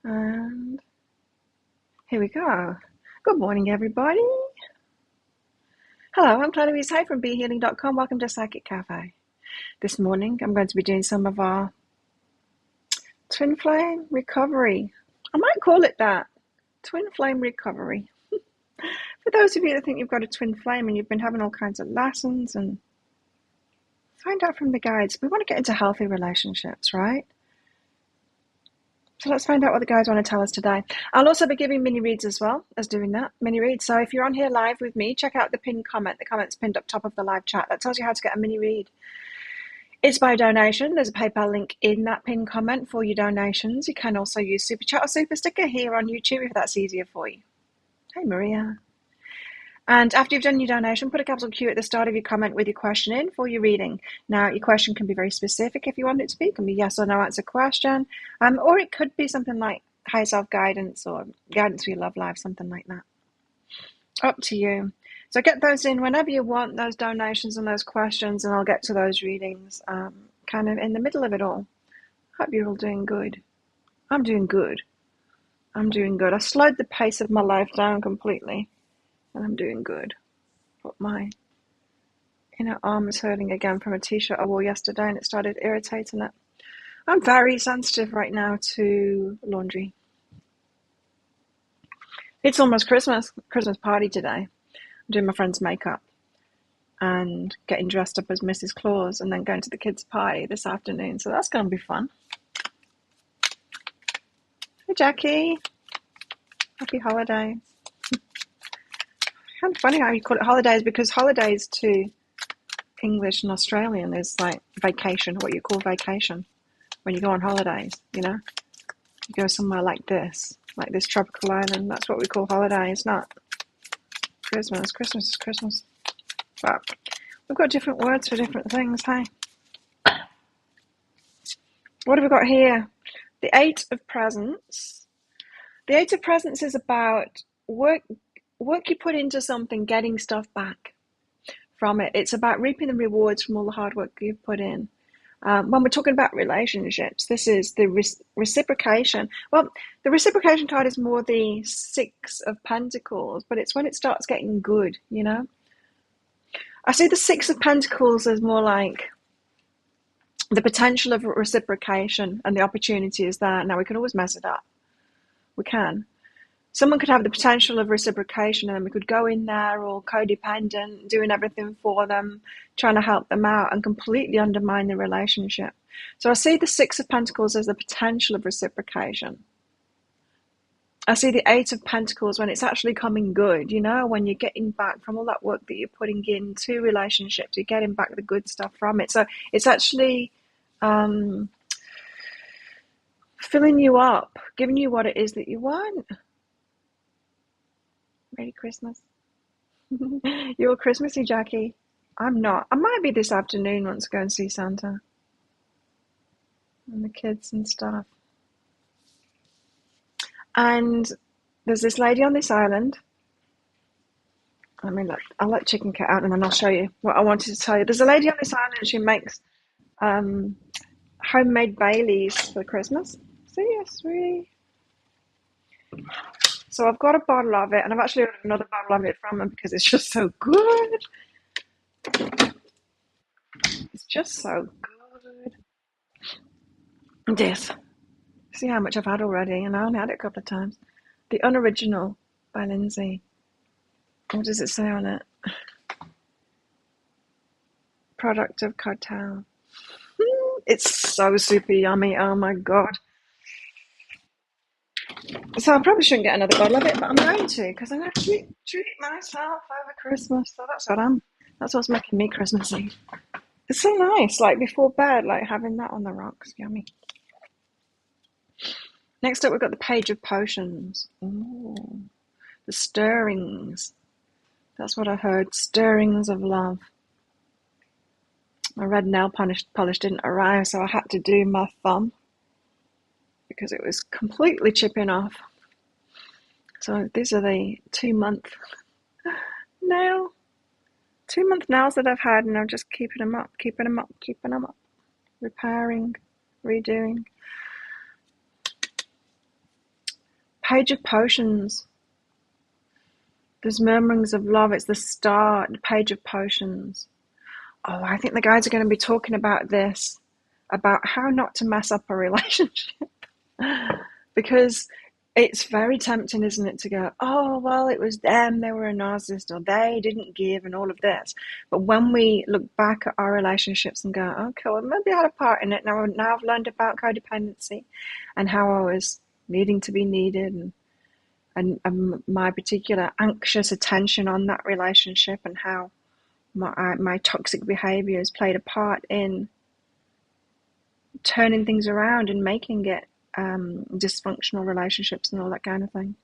And here we go. Good morning, everybody. Hello, I'm Claudia Hay from BeHealing.com. Welcome to Psychic Cafe. This morning, I'm going to be doing some of our twin flame recovery. I might call it that, twin flame recovery. For those of you that think you've got a twin flame and you've been having all kinds of lessons and find out from the guides, we want to get into healthy relationships, right? So let's find out what the guys want to tell us today. I'll also be giving mini reads as well as doing that, mini reads. So if you're on here live with me, check out the pinned comment. The comment's pinned up top of the live chat. That tells you how to get a mini read. It's by donation. There's a PayPal link in that pinned comment for your donations. You can also use Super Chat or Super Sticker here on YouTube if that's easier for you. Hey, Maria. And after you've done your donation, put a capital Q at the start of your comment with your question in for your reading. Now, your question can be very specific if you want it to be. It can be yes or no answer question. Or it could be something like higher self-guidance or guidance for your love life, something like that. Up to you. So get those in whenever you want, those donations and those questions, and I'll get to those readings kind of in the middle of it all. Hope you're all doing good. I'm doing good. I'm doing good. I slowed the pace of my life down completely. And I'm doing good. But my inner arm is hurting again from a t-shirt I wore yesterday and it started irritating it. I'm very sensitive right now to laundry. It's almost Christmas party today. I'm doing my friend's makeup and getting dressed up as Mrs. Claus and then going to the kids' party this afternoon. So that's going to be fun. Hey, Jackie. Happy holidays. Kind of funny how you call it holidays because holidays to English and Australian is like vacation, what you call vacation when you go on holidays, you know? You go somewhere like this tropical island, that's what we call holidays, not Christmas. Christmas is Christmas. But we've got different words for different things, hey? What have we got here? The Eight of Presents. The Eight of Presents is about work you put into something, getting stuff back from it. It's about reaping the rewards from all the hard work you've put in. When we're talking about relationships, this is the reciprocation. Well, the reciprocation card is more the Six of Pentacles, but it's when it starts getting good, you know? I see the Six of Pentacles as more like the potential of reciprocation and the opportunity is there. Now, we can always mess it up. We can. Someone could have the potential of reciprocation and then we could go in there all codependent, doing everything for them, trying to help them out and completely undermine the relationship. So I see the Six of Pentacles as the potential of reciprocation. I see the Eight of Pentacles when it's actually coming good, you know, when you're getting back from all that work that you're putting into relationships, you're getting back the good stuff from it. So it's actually filling you up, giving you what it is that you want. Merry Christmas. You're Christmassy, Jackie. I'm not. I might be this afternoon once I go and see Santa. And the kids and stuff. And there's this lady on this island. I mean, look, I'll let Chicken Cat out and then I'll show you what I wanted to tell you. There's a lady on this island. She makes homemade Baileys for Christmas. So yes, really. So I've got a bottle of it, and I've actually ordered another bottle of it from them because it's just so good. It's just so good. This. See how much I've had already, and I only had it a couple of times. The Unoriginal by Lindsay. What does it say on it? Product of cartel. It's so super yummy. Oh my god. So I probably shouldn't get another bottle of it, but I'm going to because I'm going to treat myself over Christmas. So that's what's making me Christmassy. It's so nice, like before bed, like having that on the rocks. Yummy. Next up, we've got the Page of Potions. Ooh, the stirrings. That's what I heard. Stirrings of love. My red nail polish didn't arrive, so I had to do my thumb because it was completely chipping off. So these are the 2-month nail. 2-month nails that I've had, and I'm just keeping them up. Repairing, redoing. Page of Potions. There's murmurings of love. It's the start, the Page of Potions. Oh, I think the guys are going to be talking about this, about how not to mess up a relationship. Because it's very tempting, isn't it, to go, oh, well, it was them, they were a narcissist, or they didn't give, and all of this. But when we look back at our relationships and go, okay, well, maybe I had a part in it. Now I've learned about codependency and how I was needing to be needed, and my particular anxious attention on that relationship, and how my toxic behaviors played a part in turning things around and making it dysfunctional relationships and all that kind of thing.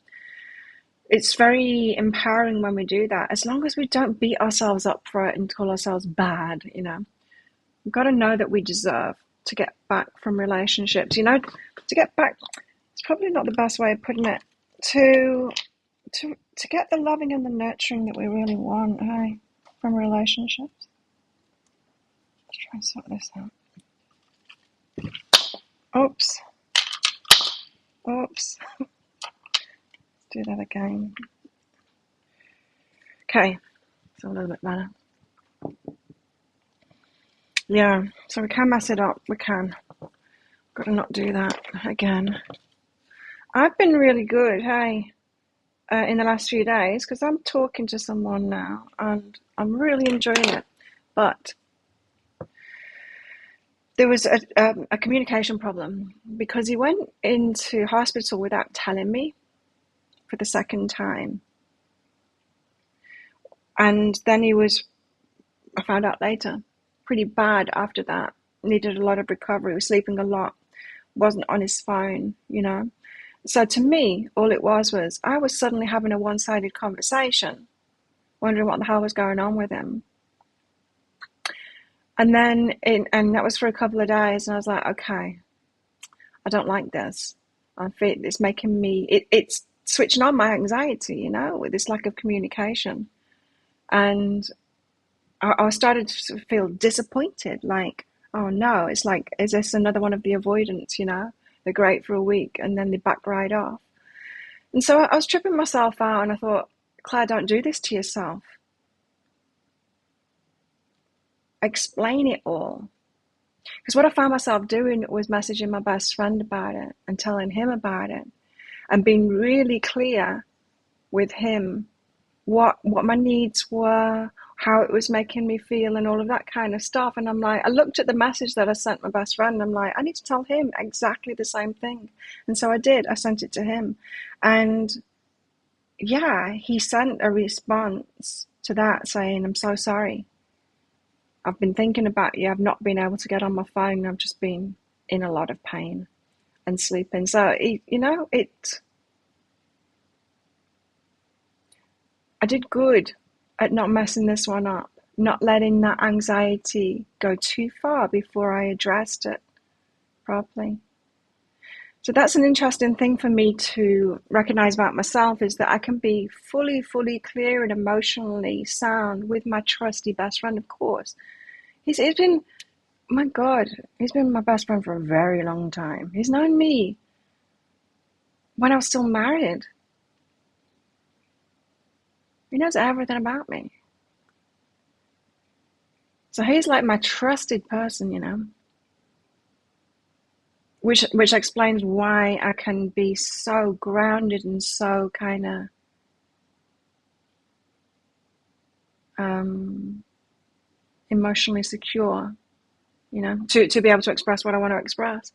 It's very empowering when we do that, as long as we don't beat ourselves up for it and call ourselves bad. We've got to know that we deserve to get back from relationships. To get back, it's probably not the best way of putting it, to get the loving and the nurturing that we really want, hey, from relationships. Let's try and sort this out. Oops. Let's do that again. Okay, so a little bit better. Yeah, so we can mess it up. We can. Got to not do that again. I've been really good, hey, in the last few days, because I'm talking to someone now, and I'm really enjoying it. But there was a communication problem, because he went into hospital without telling me for the second time. And then I found out later, pretty bad after that. Needed a lot of recovery, was sleeping a lot, wasn't on his phone, So to me, all it was I was suddenly having a one-sided conversation, wondering what the hell was going on with him. And then, and that was for a couple of days, and I was like, okay, I don't like this. It's making me, it's switching on my anxiety, with this lack of communication. And I started to feel disappointed, like, oh no, it's like, is this another one of the avoidance, They're great for a week and then they back right off. And so I was tripping myself out, and I thought, Claire, don't do this to yourself. Explain it all. Because what I found myself doing was messaging my best friend about it and telling him about it, and being really clear with him what my needs were, how it was making me feel, and all of that kind of stuff. And I'm like, I looked at the message that I sent my best friend, and I'm like, I need to tell him exactly the same thing. And so I did. I sent it to him. And yeah, he sent a response to that saying, I'm so sorry. I've been thinking about you. I've not been able to get on my phone. I've just been in a lot of pain and sleeping. So, I did good at not messing this one up, not letting that anxiety go too far before I addressed it properly. So that's an interesting thing for me to recognize about myself, is that I can be fully clear and emotionally sound with my trusty best friend, of course. He's been, my God, he's been my best friend for a very long time. He's known me when I was still married. He knows everything about me. So he's like my trusted person, which explains why I can be so grounded and so kind of emotionally secure, to be able to express what I want to express.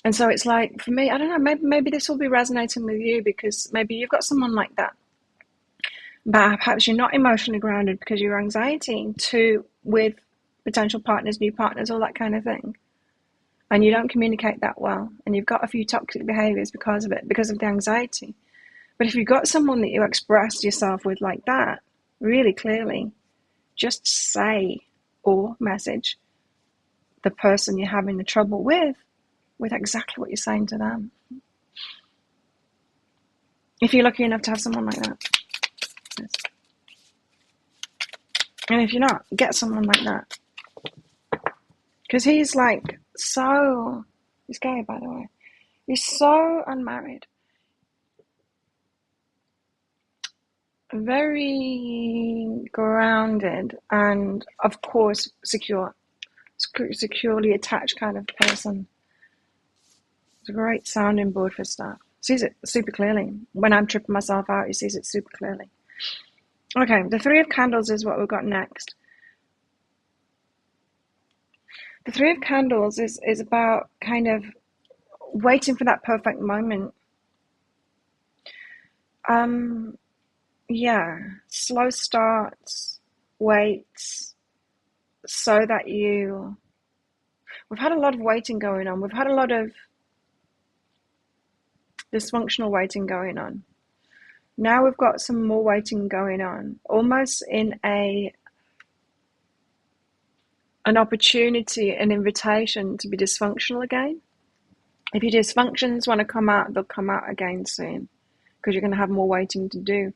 And so it's like, for me, I don't know, maybe this will be resonating with you, because maybe you've got someone like that. But perhaps you're not emotionally grounded because of your anxiety with potential partners, new partners, all that kind of thing. And you don't communicate that well. And you've got a few toxic behaviors because of it, because of the anxiety. But if you've got someone that you express yourself with like that, really clearly, just say or message the person you're having the trouble with exactly what you're saying to them. If you're lucky enough to have someone like that. Yes. And if you're not, get someone like that. Because he's like he's gay, by the way. He's so unmarried. very grounded, and of course securely attached kind of person. It's a great sounding board for stuff. Sees it super clearly. When I'm tripping myself out, he sees it super clearly. Okay, the Three of Candles is what we've got next. The Three of Candles is about kind of waiting for that perfect moment. Yeah, slow starts, waits, so that we've had a lot of waiting going on. We've had a lot of dysfunctional waiting going on. Now we've got some more waiting going on, almost in an opportunity, an invitation to be dysfunctional again. If your dysfunctions want to come out, they'll come out again soon, because you're going to have more waiting to do.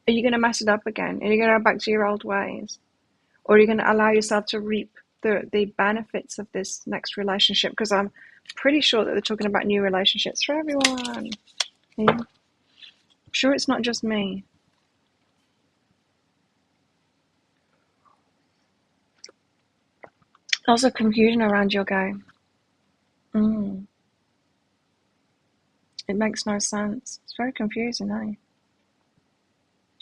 Are you going to mess it up again? Are you going to go back to your old ways? Or are you going to allow yourself to reap the benefits of this next relationship? Because I'm pretty sure that they're talking about new relationships for everyone. Yeah. I'm sure it's not just me. Also confusion around your go. It makes no sense. It's very confusing, eh?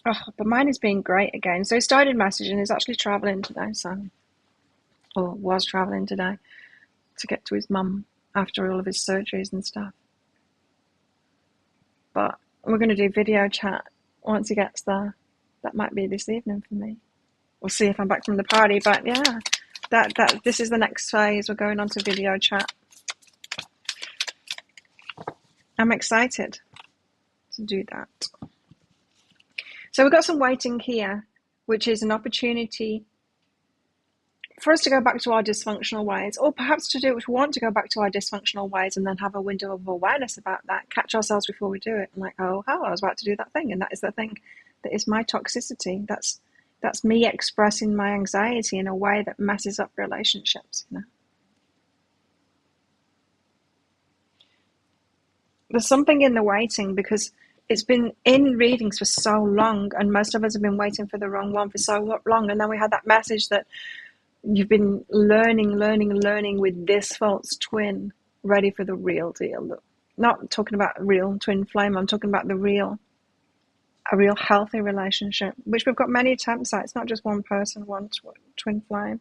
Oh, but mine is being great again. So he started messaging. He's actually travelling today, or was travelling today, to get to his mum after all of his surgeries and stuff. But we're going to do video chat once he gets there. That might be this evening for me. We'll see if I'm back from the party. But yeah, this is the next phase. We're going on to video chat. I'm excited to do that. So we've got some waiting here, which is an opportunity for us to go back to our dysfunctional ways, or perhaps to do it, we want to go back to our dysfunctional ways and then have a window of awareness about that, catch ourselves before we do it. I'm like, oh, I was about to do that thing, and that is the thing that is my toxicity. That's me expressing my anxiety in a way that messes up relationships, There's something in the waiting, because it's been in readings for so long, and most of us have been waiting for the wrong one for so long, and then we had that message that you've been learning with this false twin, ready for the real deal. Not talking about a real twin flame, I'm talking about a real healthy relationship, which we've got many attempts at. It's not just one person, one twin flame.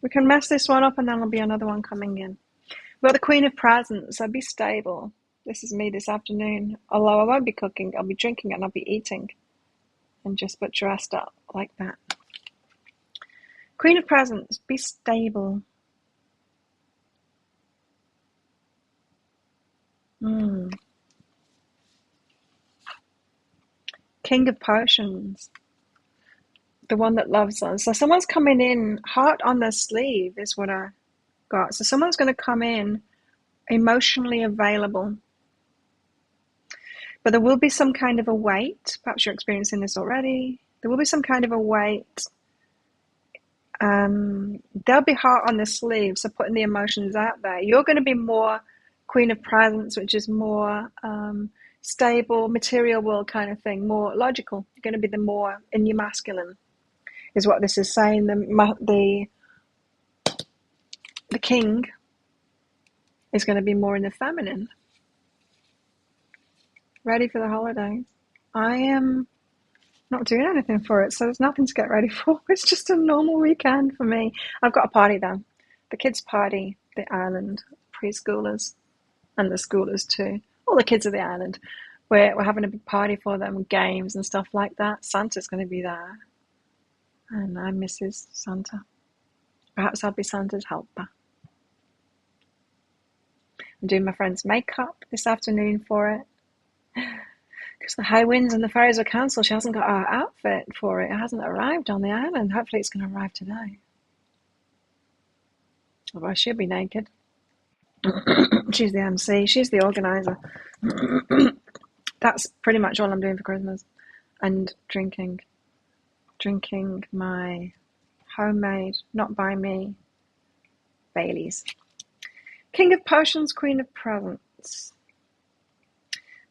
We can mess this one up and then there'll be another one coming in. We've got the Queen of Presents, so be stable. This is me this afternoon. Although I won't be cooking, I'll be drinking and I'll be eating. And just but dressed up like that. Queen of Presents, be stable. King of Potions, the one that loves us. So someone's coming in, heart on their sleeve is what I got. So someone's going to come in emotionally available. But there will be some kind of a wait. Perhaps you're experiencing this already. There will be some kind of a wait. They'll be heart on the sleeve, so putting the emotions out there. You're going to be more Queen of Presents, which is more stable, material world kind of thing, more logical. You're going to be the more in your masculine, is what this is saying. The king is going to be more in the feminine. Ready for the holidays. I am not doing anything for it, so there's nothing to get ready for. It's just a normal weekend for me. I've got a party though. The kids' party, the island, preschoolers, and the schoolers too. All the kids of the island. We're having a big party for them, games and stuff like that. Santa's going to be there. And I'm Mrs. Santa. Perhaps I'll be Santa's helper. I'm doing my friend's makeup this afternoon for it. Because the high winds and the fairies are cancelled, she hasn't got her outfit for it. It hasn't arrived on the island. Hopefully it's going to arrive today. Otherwise she'll be naked. She's the MC. She's the organiser. That's pretty much all I'm doing for Christmas. And drinking my homemade, not by me, Baileys. King of Potions, Queen of Presents.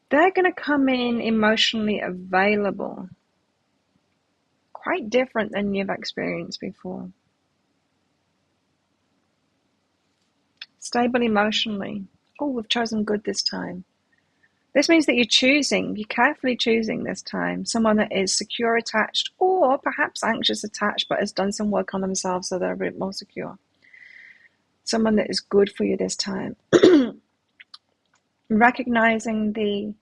They're going to come in emotionally available. quite different than you've experienced before. Stable emotionally. Oh, we've chosen good this time. This means that you're carefully choosing this time, someone that is secure attached or perhaps anxious attached but has done some work on themselves so they're a bit more secure. Someone that is good for you this time. Recognizing the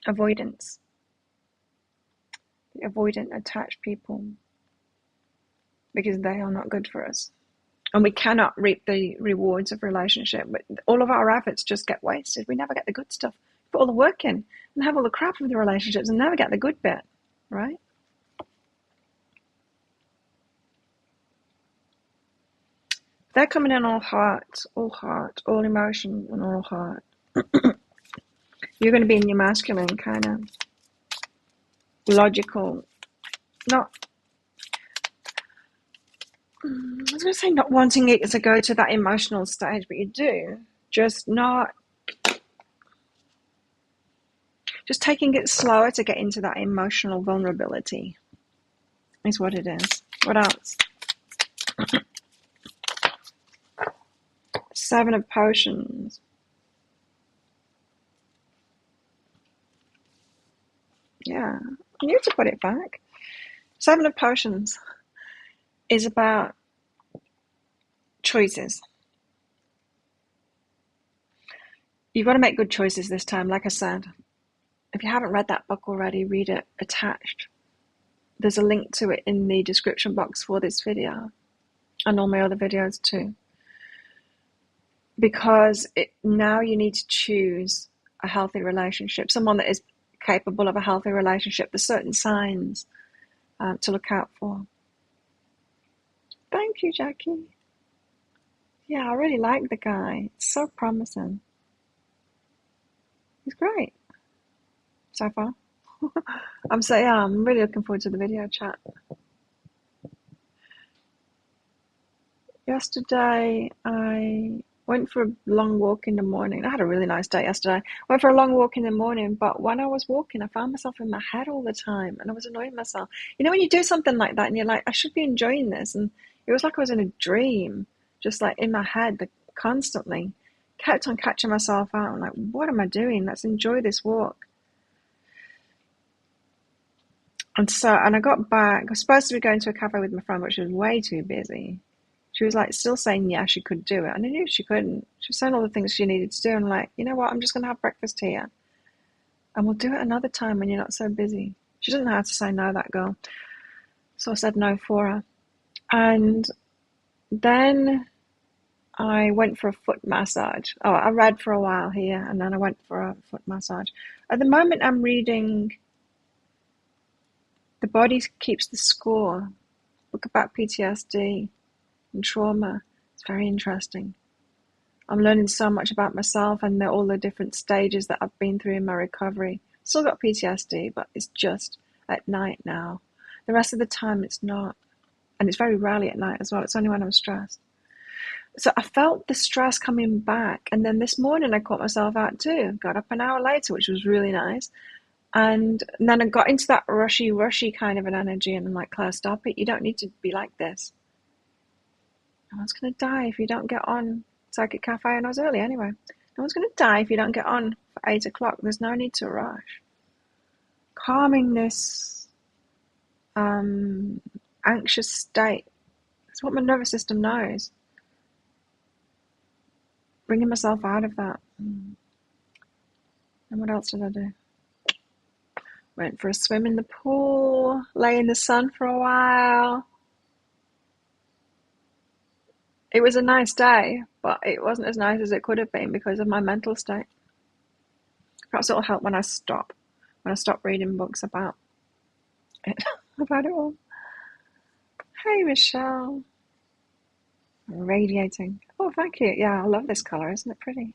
avoidant attached people, because they are not good for us. And we cannot reap the rewards of relationship. But all of our efforts just get wasted. We never get the good stuff. Put all the work in and have all the crap of the relationships and never get the good bit, right? They're coming in all heart, all emotion, and all heart. You're going to be in your masculine, kind of logical, not, I was going to say not wanting it to go to that emotional stage, but you do. Just taking it slower to get into that emotional vulnerability is what it is. What else? Seven of Potions. Yeah, I need to put it back. Seven of Potions is about choices. You've got to make good choices this time, like I said. If you haven't read that book already, read it. Attached. There's a link to it in the description box for this video and all my other videos too. Because now you need to choose a healthy relationship, someone that is capable of a healthy relationship. There's certain signs to look out for. Thank you, Jackie. Yeah, I really like the guy. It's so promising. He's great so far. I'm really looking forward to the video chat. Yesterday, I went for a long walk in the morning. I had a really nice day yesterday. Went for a long walk in the morning, but when I was walking, I found myself in my head all the time, and I was annoying myself. You know, when you do something like that, and you're like, I should be enjoying this, and it was like I was in a dream, just like in my head, constantly. Kept on catching myself out. I'm like, what am I doing? Let's enjoy this walk. And I got back. I was supposed to be going to a cafe with my friend, but she was way too busy. She was like still saying, yeah, she could do it. And I knew she couldn't. She was saying all the things she needed to do. And I'm like, you know what? I'm just going to have breakfast here. And we'll do it another time when you're not so busy. She doesn't know how to say no, that girl. So I said no for her. And then I went for a foot massage. Oh, I read for a while here, and then I went for a foot massage. At the moment, I'm reading The Body Keeps the Score, book about PTSD and trauma. It's very interesting. I'm learning so much about myself and all the different stages that I've been through in my recovery. Still got PTSD, but it's just at night now. The rest of the time it's not. And it's very rarely at night as well. It's only when I'm stressed. So I felt the stress coming back. And then this morning I caught myself out too. Got up an hour later, which was really nice. And then I got into that rushy kind of an energy. And I'm like, Claire, stop it. You don't need to be like this. No one's going to die if you don't get on Psychic Cafe. And I was early anyway. No one's going to die if you don't get on for 8 o'clock. There's no need to rush. Calming this anxious state. It's what my nervous system knows. Bringing myself out of that. And what else did I do? Went for a swim in the pool, lay in the sun for a while. It was a nice day, but it wasn't as nice as it could have been because of my mental state. Perhaps it'll help when I stop reading books about it, about it all. Hey, Michelle. Radiating. Oh, thank you. Yeah, I love this color. Isn't it pretty?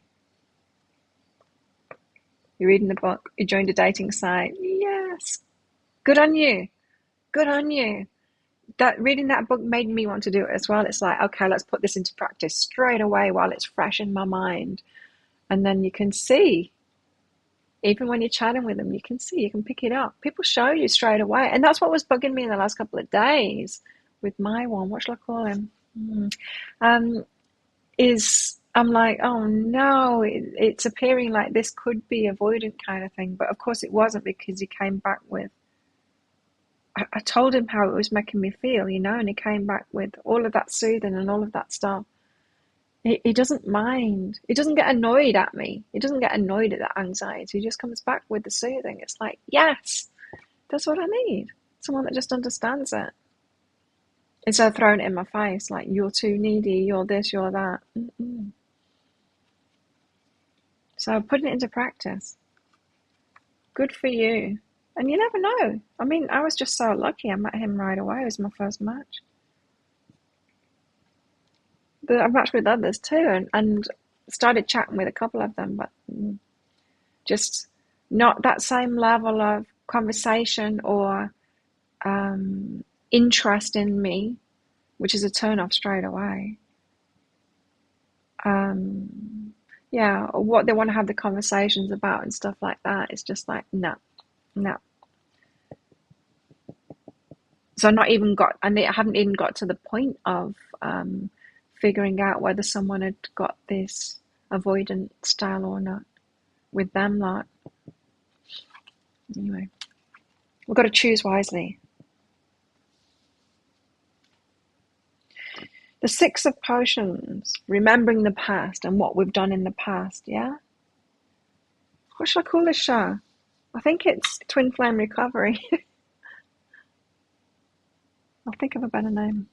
You're reading the book. You joined a dating site. Yes. Good on you. Good on you. Reading that book made me want to do it as well. It's like, okay, let's put this into practice straight away while it's fresh in my mind. And then you can see Even when you're chatting with them, you can see, you can pick it up. People show you straight away. And that's what was bugging me in the last couple of days with my one. What shall I call him? Um, is I'm like, oh no, it's appearing like this could be avoidant kind of thing. But of course it wasn't, because he came back with, I told him how it was making me feel, and he came back with all of that soothing and all of that stuff. He doesn't mind. He doesn't get annoyed at me. He doesn't get annoyed at that anxiety. He just comes back with the soothing. It's like, yes, that's what I need. Someone that just understands it. Instead of throwing it in my face, like, you're too needy, you're this, you're that. Mm-mm. So putting it into practice. Good for you. And you never know. I mean, I was just so lucky. I met him right away. It was my first match. But I've matched with others too, and started chatting with a couple of them, but just not that same level of conversation or interest in me, which is a turn off straight away. Yeah, or what they want to have the conversations about and stuff like that. It's just like, no. So I haven't even got to the point of figuring out whether someone had got this avoidant style or not with them lot. Anyway, we've got to choose wisely. The Six of Potions, remembering the past and what we've done in the past, yeah? What shall I call this show? I think it's Twin Flame Recovery. I'll think of a better name.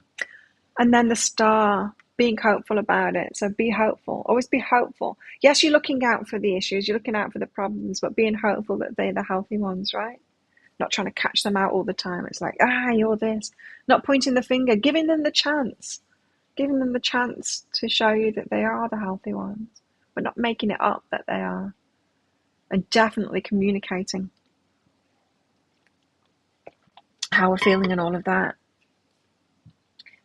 And then the Star, being hopeful about it. So be hopeful. Always be hopeful. Yes, you're looking out for the issues, you're looking out for the problems, but being hopeful that they're the healthy ones, right? Not trying to catch them out all the time. It's like, you're this. Not pointing the finger, giving them the chance. Giving them the chance to show you that they are the healthy ones, but not making it up that they are. And definitely communicating how we're feeling and all of that.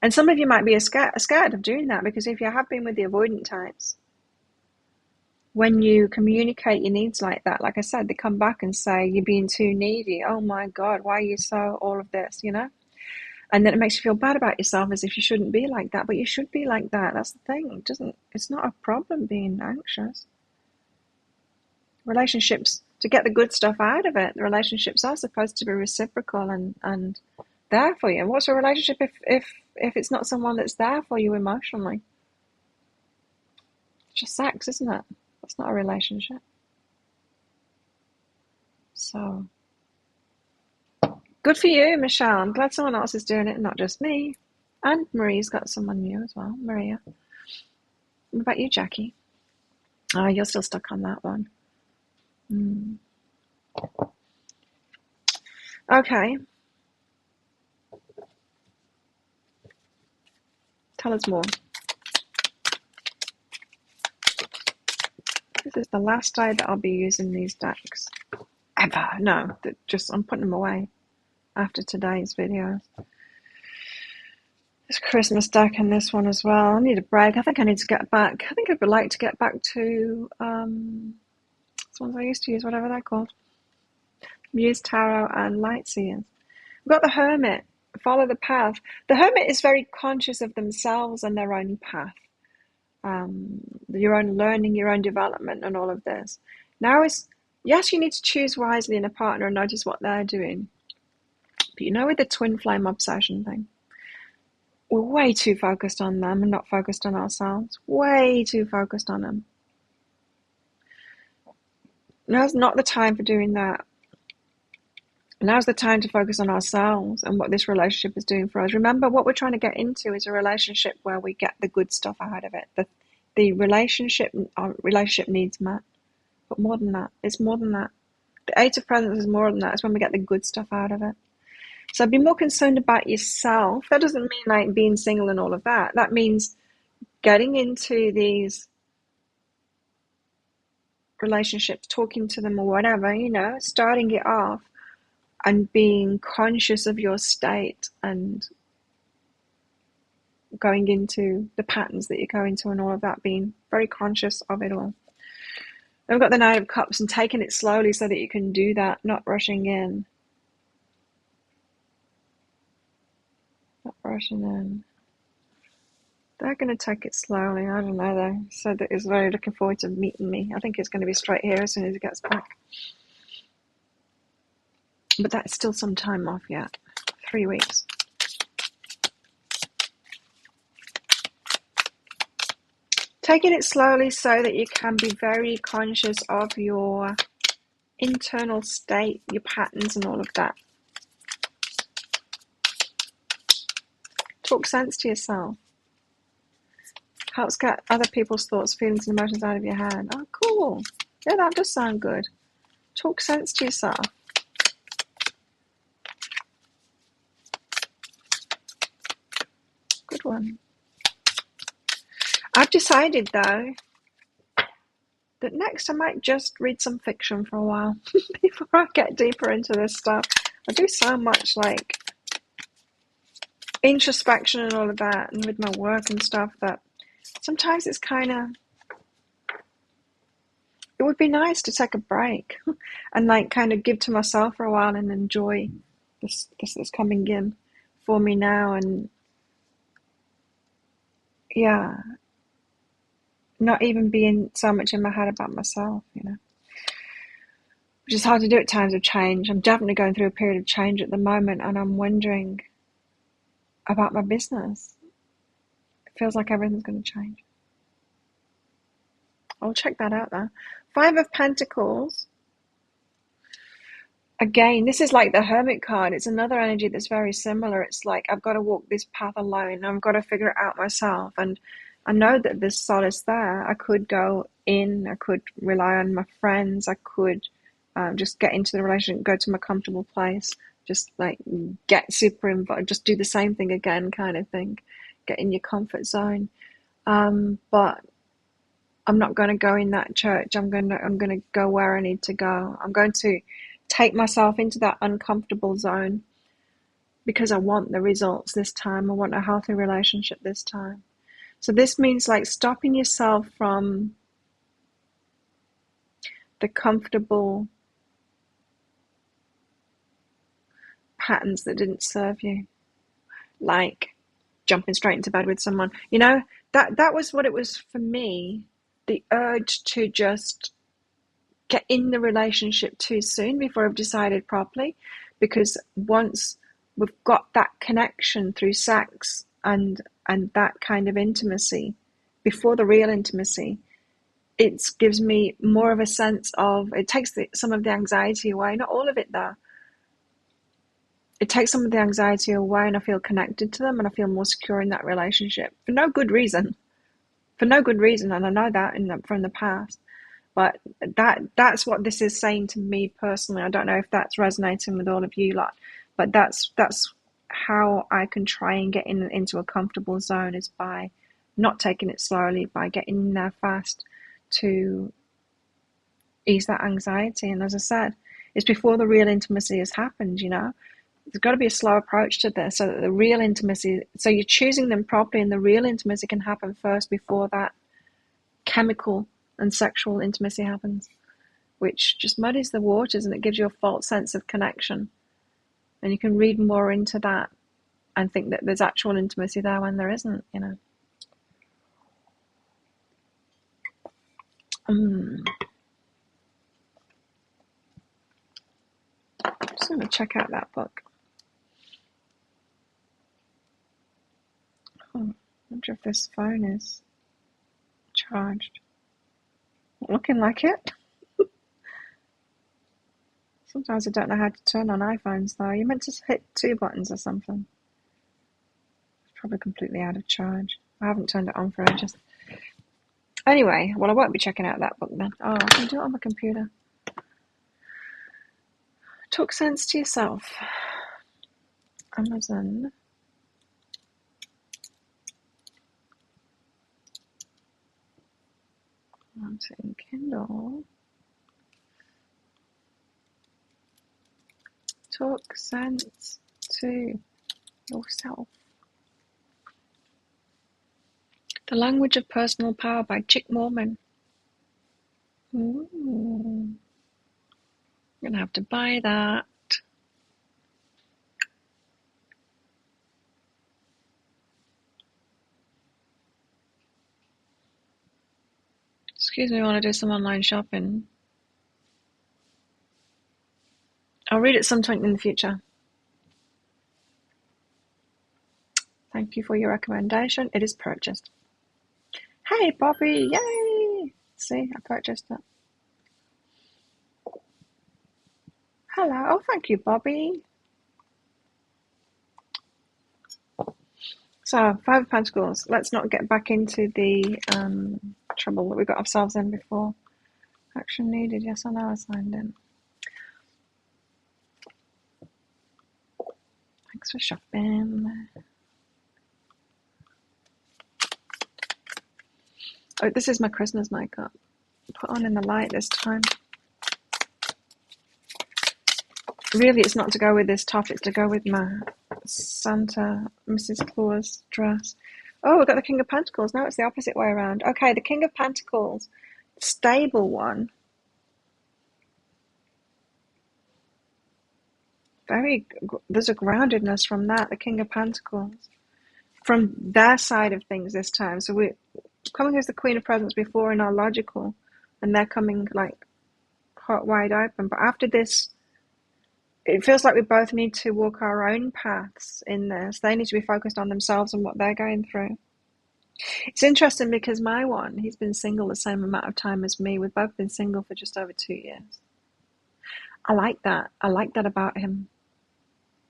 And some of you might be scared of doing that, because if you have been with the avoidant types, when you communicate your needs like that, like I said, they come back and say, you're being too needy. Oh my God, why are you so all of this, And then it makes you feel bad about yourself, as if you shouldn't be like that, but you should be like that. That's the thing. It's not a problem being anxious. Relationships, to get the good stuff out of it, the relationships are supposed to be reciprocal and there for you. And what's a relationship if it's not someone that's there for you emotionally? It's just sex, isn't it? That's not a relationship. So good for you, Michelle. I'm glad someone else is doing it, not just me. And Marie's got someone new as well, Maria. What about you, Jackie? Oh, you're still stuck on that one. Okay. Tell us more. This is the last day that I'll be using these decks. Ever. No, I'm putting them away after today's videos. This Christmas deck and this one as well. I need a break. I think I need to get back. I think I would like to get back to these ones I used to use, whatever they're called. Muse Tarot and Lightseers. We've got the Hermit. Follow the path. The Hermit is very conscious of themselves and their own path. Your own learning, your own development, and all of this. Now yes, you need to choose wisely in a partner and notice what they're doing. But with the twin flame obsession thing, we're way too focused on them and not focused on ourselves. Way too focused on them. Now's not the time for doing that. Now's the time to focus on ourselves and what this relationship is doing for us. Remember, what we're trying to get into is a relationship where we get the good stuff out of it. The relationship needs met. But more than that, it's more than that. The Eight of Presents is more than that. It's when we get the good stuff out of it. So be more concerned about yourself. That doesn't mean like being single and all of that. That means getting into these relationships, talking to them or whatever, starting it off and being conscious of your state and going into the patterns that you go into and all of that, being very conscious of it all. Then we've got the Knight of Cups and taking it slowly so that you can do that, not rushing in. Not rushing in. They're going to take it slowly. I don't know though. So that he's very looking forward to meeting me. I think it's going to be straight here as soon as he gets back. But that's still some time off yet. 3 weeks. Taking it slowly so that you can be very conscious of your internal state, your patterns and all of that. Talk sense to yourself. Helps get other people's thoughts, feelings and emotions out of your head. Oh, cool. Yeah, that does sound good. Talk sense to yourself. Good one. I've decided, though, that next I might just read some fiction for a while before I get deeper into this stuff. I do so much, like, introspection and all of that, and with my work and stuff, that sometimes it's kind of... It would be nice to take a break and, like, kind of give to myself for a while and enjoy this that's coming in for me now. And, yeah, not even being so much in my head about myself, you know. Which is hard to do at times of change. I'm definitely going through a period of change at the moment, and I'm wondering about my business. It feels like everything's going to change. I'll check that out though. 5 of Pentacles. Again, this is like the Hermit card. It's another energy that's very similar. It's like I've got to walk this path alone. I've got to figure it out myself. And I know that there's solace there. I could go in. I could rely on my friends. I could just get into the relationship, go to my comfortable place, just like get super involved, just do the same thing again kind of thing. Get in your comfort zone. But I'm not going to go in that church. I'm going to go where I need to go. I'm going to take myself into that uncomfortable zone because I want the results this time. I want a healthy relationship this time. So this means like stopping yourself from the comfortable patterns that didn't serve you, like jumping straight into bed with someone. You know, that was what it was for me. The urge to just get in the relationship too soon before I've decided properly, because once we've got that connection through sex and that kind of intimacy, before the real intimacy, it gives me more of a sense of, it takes some of the anxiety away, not all of it though. It takes some of the anxiety away and I feel connected to them and I feel more secure in that relationship for no good reason. And I know that from the past. But that's what this is saying to me personally. I don't know if that's resonating with all of you lot, but that's how I can try and get into a comfortable zone, is by not taking it slowly, by getting in there fast to ease that anxiety. And as I said, it's before the real intimacy has happened, you know. There's got to be a slow approach to this so that the real intimacy, so you're choosing them properly and the real intimacy can happen first before that chemical and sexual intimacy happens, which just muddies the waters and it gives you a false sense of connection. And you can read more into that and think that there's actual intimacy there when there isn't, you know. Just going to check out that book. Oh, I wonder if this phone is charged. Not looking like it. Sometimes I don't know how to turn on iPhones though. You're meant to hit 2 buttons or something. It's probably completely out of charge. I haven't turned it on for ages. Anyway, well, I won't be checking out that book then. Oh, I can do it on my computer. Talk sense to yourself. Amazon. Mountain Kindle. Talk sense to yourself. The Language of Personal Power by Chick Mormon. Ooh. I'm gonna have to buy that. Excuse me, I want to do some online shopping. I'll read it sometime in the future. Thank you for your recommendation. It is purchased. Hey, Bobby! Yay! See, I purchased it. Hello. Oh, thank you, Bobby. So, Five of Pentacles. Let's not get back into the trouble that we got ourselves in before. Action needed. Yes, I know I signed in. Thanks for shopping. Oh, this is my Christmas makeup. Put on in the light this time. Really, it's not to go with this top. It's to go with my Santa Mrs. Claus dress. Oh, we've got the King of Pentacles. Now it's the opposite way around. Okay, the King of Pentacles, stable one. There's a groundedness from that, the King of Pentacles. From their side of things this time. So we're coming as the Queen of Presents before in our logical, and they're coming like heart wide open. But after this, it feels like we both need to walk our own paths in this. They need to be focused on themselves and what they're going through. It's interesting because my one, he's been single the same amount of time as me. We've both been single for just over 2 years. I like that. I like that about him.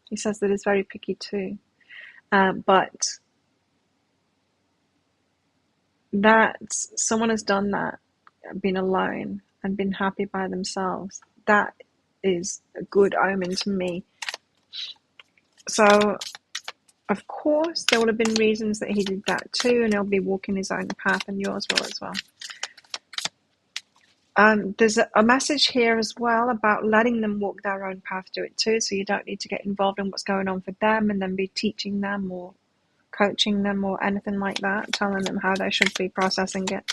He says that he's very picky too. But that someone has done that, been alone and been happy by themselves, that is a good omen to me. So, of course, there will have been reasons that he did that too, and he'll be walking his own path, and yours will as well. There's a message here as well about letting them walk their own path, do it too, so you don't need to get involved in what's going on for them and then be teaching them or coaching them or anything like that, telling them how they should be processing it.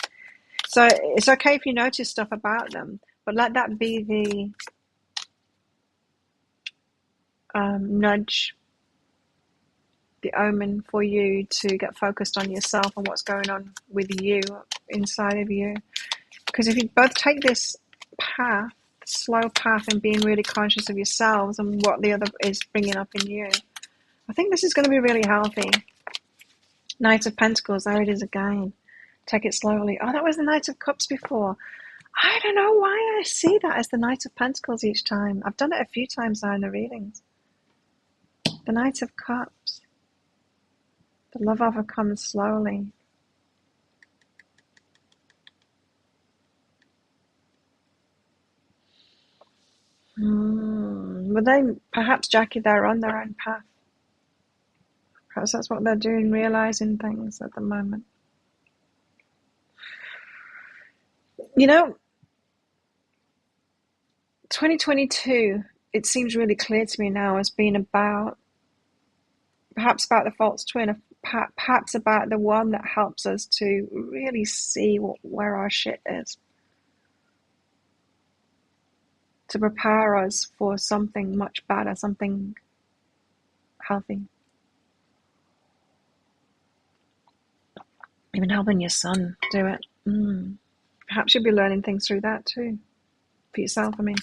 So it's okay if you notice stuff about them, but let that be the nudge, the omen for you to get focused on yourself and what's going on with you, inside of you. Because if you both take this path, slow path, and being really conscious of yourselves and what the other is bringing up in you, I think this is going to be really healthy. Knight of Pentacles, there it is again. Take it slowly. Oh, that was the Knight of Cups before. I don't know why I see that as the Knight of Pentacles each time. I've done it a few times now in the readings. The Knight of Cups. The love of her comes slowly. But then perhaps, Jackie, they're on their own path. Perhaps that's what they're doing, realizing things at the moment. You know, 2022, it seems really clear to me now as being about, perhaps about the false twin, perhaps about the one that helps us to really see where our shit is. To prepare us for something much better, something healthy. Even helping your son do it. Perhaps you'll be learning things through that too. For yourself, I mean.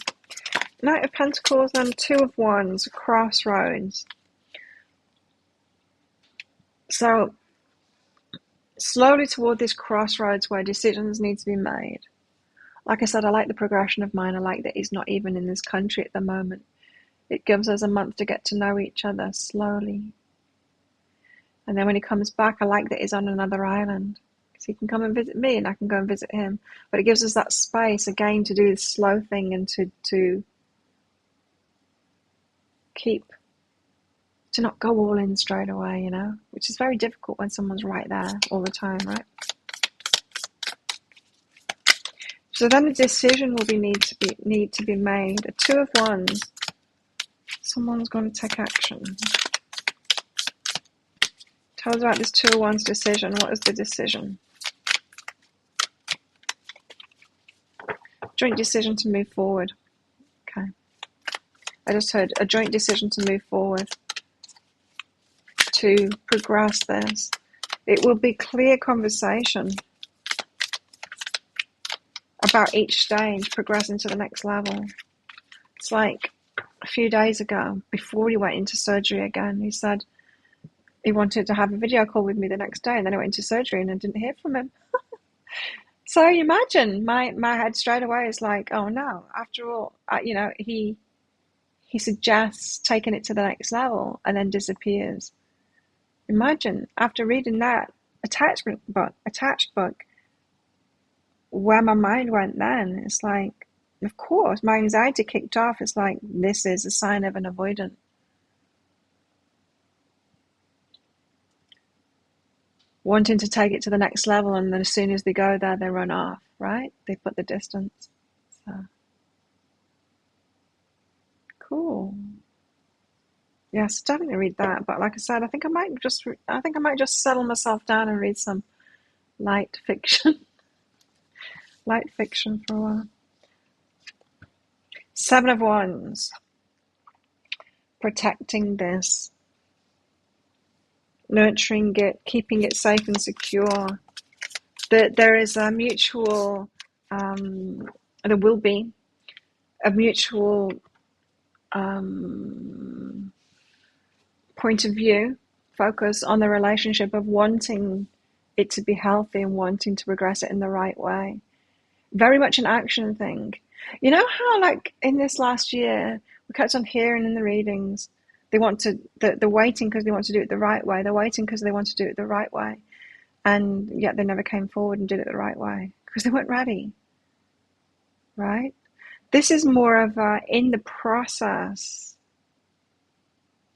Knight of Pentacles and Two of Wands, crossroads. So, slowly toward this crossroads where decisions need to be made. Like I said, I like the progression of mine. I like that he's not even in this country at the moment. It gives us a month to get to know each other slowly. And then when he comes back, I like that he's on another island. Because he can come and visit me and I can go and visit him. But it gives us that space, again, to do this slow thing and to keep, to not go all in straight away, you know? Which is very difficult when someone's right there all the time, right? So then a decision will need to be made. A Two of Wands. Someone's going to take action. Tell us about this Two of Wands decision. What is the decision? Joint decision to move forward. Okay. I just heard a joint decision to move forward, to progress this. It will be clear conversation about each stage, progressing to the next level. It's like a few days ago, before he went into surgery again, he said he wanted to have a video call with me the next day, and then I went into surgery and I didn't hear from him. So you imagine my head straight away is like, oh no, after all, he suggests taking it to the next level and then disappears. Imagine, after reading that attached book, where my mind went then. It's like, of course, my anxiety kicked off. It's like, this is a sign of an avoidant. Wanting to take it to the next level, and then as soon as they go there, they run off, right? They put the distance. So, cool. Yes, definitely read that. But like I said, I think I might just settle myself down and read some light fiction. Light fiction for a while. 7 of Wands. Protecting this. Nurturing it, keeping it safe and secure. There is a mutual, there will be a mutual point of view, focus on the relationship of wanting it to be healthy and wanting to progress it in the right way. Very much an action thing. You know how, like, in this last year, we kept on hearing in the readings, they're waiting because they want to do it the right way. They're waiting because they want to do it the right way. And yet they never came forward and did it the right way because they weren't ready. Right? This is more of a in the process.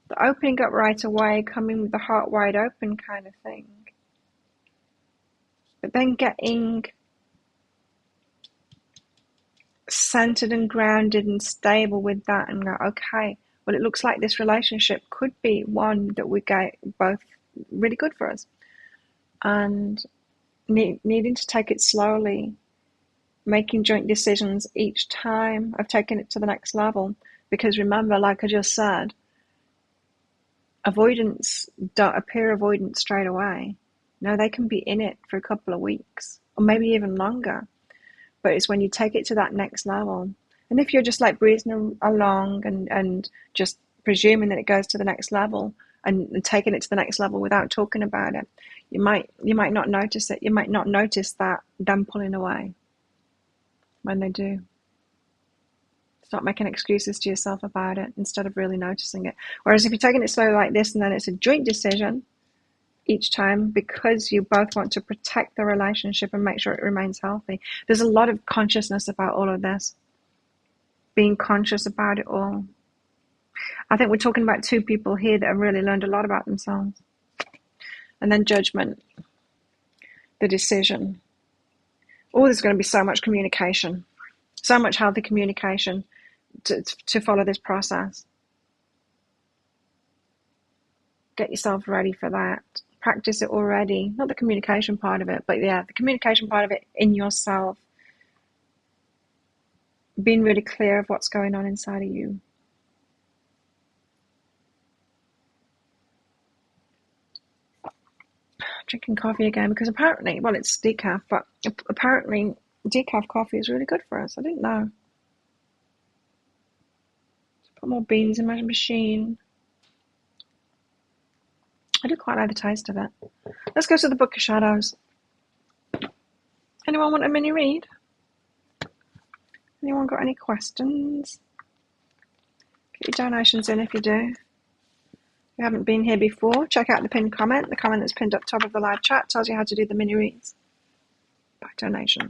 The opening up right away, coming with the heart wide open kind of thing. But then getting centered and grounded and stable with that and go, okay, well, it looks like this relationship could be one that we get both really good for us. And needing to take it slowly, making joint decisions each time I've taken it to the next level. Because remember, like I just said, avoidance don't appear avoidant straight away. No, they can be in it for a couple of weeks or maybe even longer. But it's when you take it to that next level. And if you're just like breezing along and just presuming that it goes to the next level and taking it to the next level without talking about it, you might not notice it. You might not notice that them pulling away when they do. Start making excuses to yourself about it instead of really noticing it. Whereas if you're taking it slow like this and then it's a joint decision each time because you both want to protect the relationship and make sure it remains healthy. There's a lot of consciousness about all of this. Being conscious about it all. I think we're talking about 2 people here that have really learned a lot about themselves. And then judgment. The decision. Oh, there's going to be so much communication. So much healthy communication to follow this process. Get yourself ready for that. Practice it already. Not the communication part of it, but yeah, the communication part of it in yourself. Being really clear of what's going on inside of you. Drinking coffee again because apparently, well, it's decaf, but apparently decaf coffee is really good for us. I didn't know. Put more beans in my machine. I do quite like the taste of it. Let's go to the Book of Shadows. Anyone want a mini read? Anyone got any questions? Get your donations in if you do. If you haven't been here before, check out the pinned comment. The comment that's pinned up top of the live chat tells you how to do the mini reads by donation.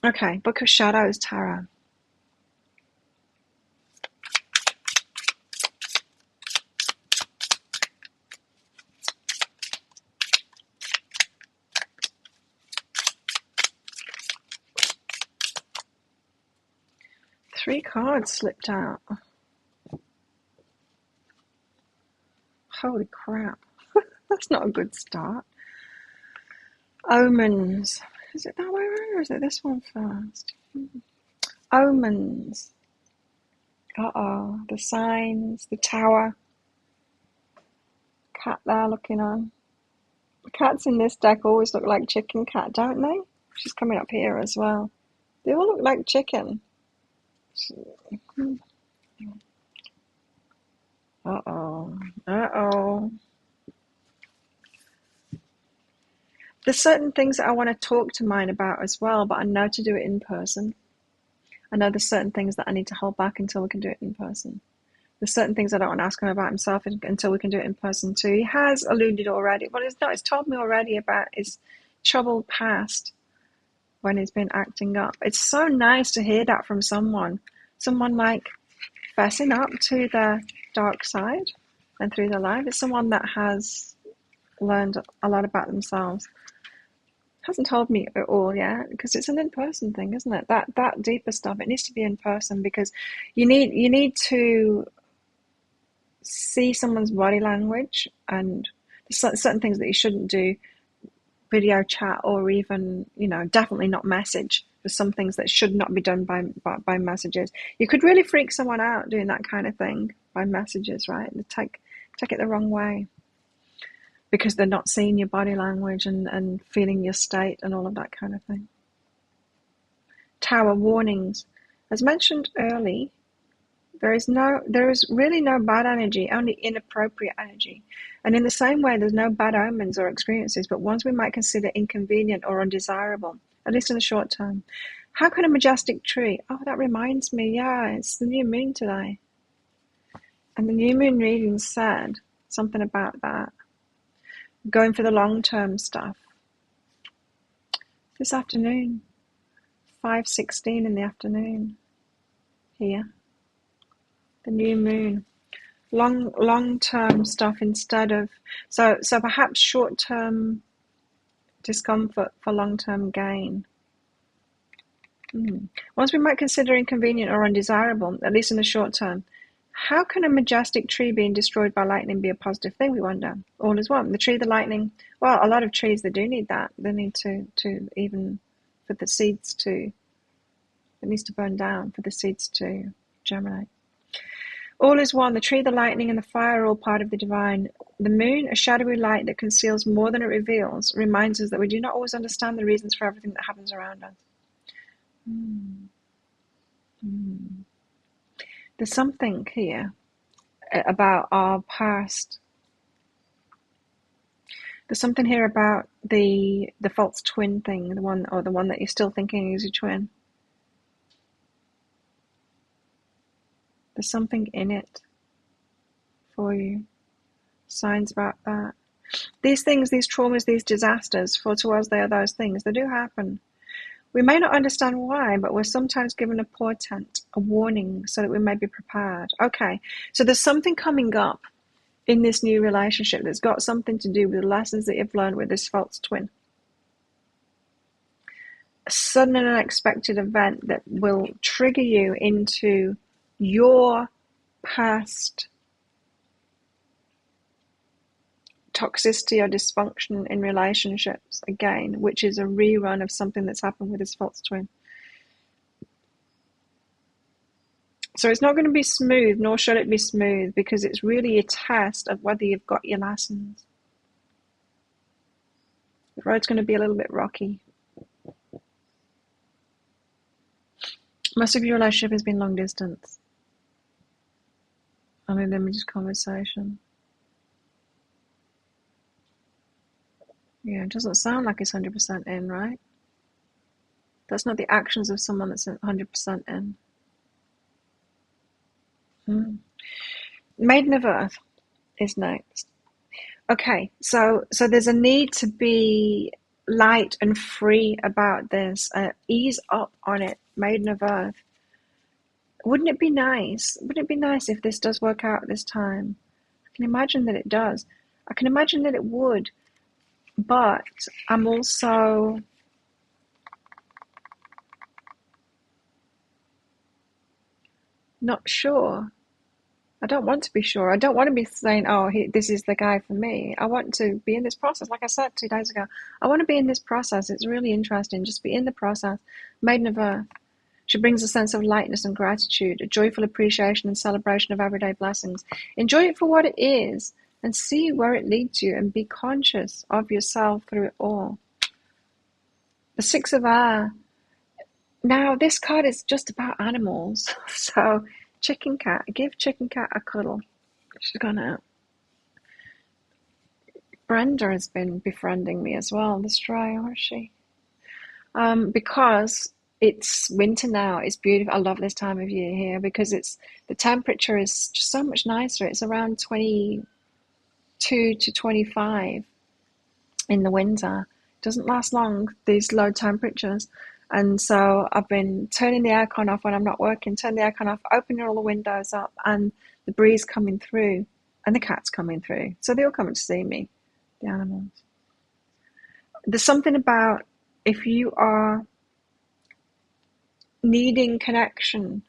Okay, Book of Shadows Tarot. Three cards slipped out. Holy crap. That's not a good start. Omens. Is it that way around or is it this one first? Omens. Uh-oh. The signs, the tower. Cat there looking on. The cats in this deck always look like chicken cat, don't they? She's coming up here as well. They all look like chicken. Uh-oh. Uh-oh. There's certain things that I want to talk to mine about as well, but I know to do it in person. I know there's certain things that I need to hold back until we can do it in person. There's certain things I don't want to ask him about himself until we can do it in person too. He has alluded already, but he's told me already about his troubled past when he's been acting up. It's so nice to hear that from someone like fessing up to the dark side and through the light. It's someone that has learned a lot about themselves. Hasn't told me it all yet because it's an in-person thing, isn't it? That deeper stuff, it needs to be in person because you need to see someone's body language, and there's certain things that you shouldn't do, video chat or even, definitely not message. There's some things that should not be done by messages. You could really freak someone out doing that kind of thing by messages, right? They take it the wrong way because they're not seeing your body language and feeling your state and all of that kind of thing. Tower warnings. As mentioned early, there is really no bad energy, only inappropriate energy. And in the same way, there's no bad omens or experiences, but ones we might consider inconvenient or undesirable, at least in the short term. How can a majestic tree? Oh, that reminds me, yeah, it's the new moon today. And the new moon reading said something about that. Going for the long-term stuff. This afternoon, 5:16 in the afternoon, here. The new moon. Long-term stuff instead of so perhaps short-term discomfort for long-term gain. Ones we might consider inconvenient or undesirable, at least in the short term. How can a majestic tree being destroyed by lightning be a positive thing, we wonder? All is one. The tree, the lightning. Well, a lot of trees, they do need that. They need to even for the seeds to, it needs to burn down for the seeds to germinate. All is one. The tree, the lightning, and the fire are all part of the divine. The moon, a shadowy light that conceals more than it reveals, reminds us that we do not always understand the reasons for everything that happens around us. There's something here about our past. There's something here about the false twin thing, the one that you're still thinking is your twin. There's something in it for you. Signs about that. These things, these traumas, these disasters, for to us they are those things. They do happen. We may not understand why, but we're sometimes given a portent, a warning, so that we may be prepared. Okay, so there's something coming up in this new relationship that's got something to do with the lessons that you've learned with this false twin. A sudden and unexpected event that will trigger you into your past toxicity or dysfunction in relationships again, which is a rerun of something that's happened with this false twin. So it's not going to be smooth, nor should it be smooth, because it's really a test of whether you've got your lessons. The road's going to be a little bit rocky. Most of your relationship has been long distance. Only limited conversation. Yeah, it doesn't sound like it's 100% in, right? That's not the actions of someone that's 100% in. Maiden of Earth is next. Okay, so there's a need to be light and free about this. Ease up on it, Maiden of Earth. Wouldn't it be nice? Wouldn't it be nice if this does work out this time? I can imagine that it does. I can imagine that it would. But I'm also not sure I don't want to be sure. I don't want to be saying, oh, this is the guy for me. I want to be in this process. Like I said 2 days ago, I want to be in this process. It's really interesting. Just be in the process. Maiden of Earth. She brings a sense of lightness and gratitude, a joyful appreciation and celebration of everyday blessings. Enjoy it for what it is and see where it leads you, and be conscious of yourself through it all. The Six of Air. Now, this card is just about animals. So, Chicken Cat. Give Chicken Cat a cuddle. She's gonna... Brenda has been befriending me as well, the stray, or is she? Because it's winter now. It's beautiful. I love this time of year here because the temperature is just so much nicer. It's around 22 to 25 in the winter. It doesn't last long, these low temperatures. And so I've been turning the aircon off when I'm not working, turn the aircon off, opening all the windows up, and the breeze coming through, and the cat's coming through. So they all come to see me, the animals. There's something about if you are needing connection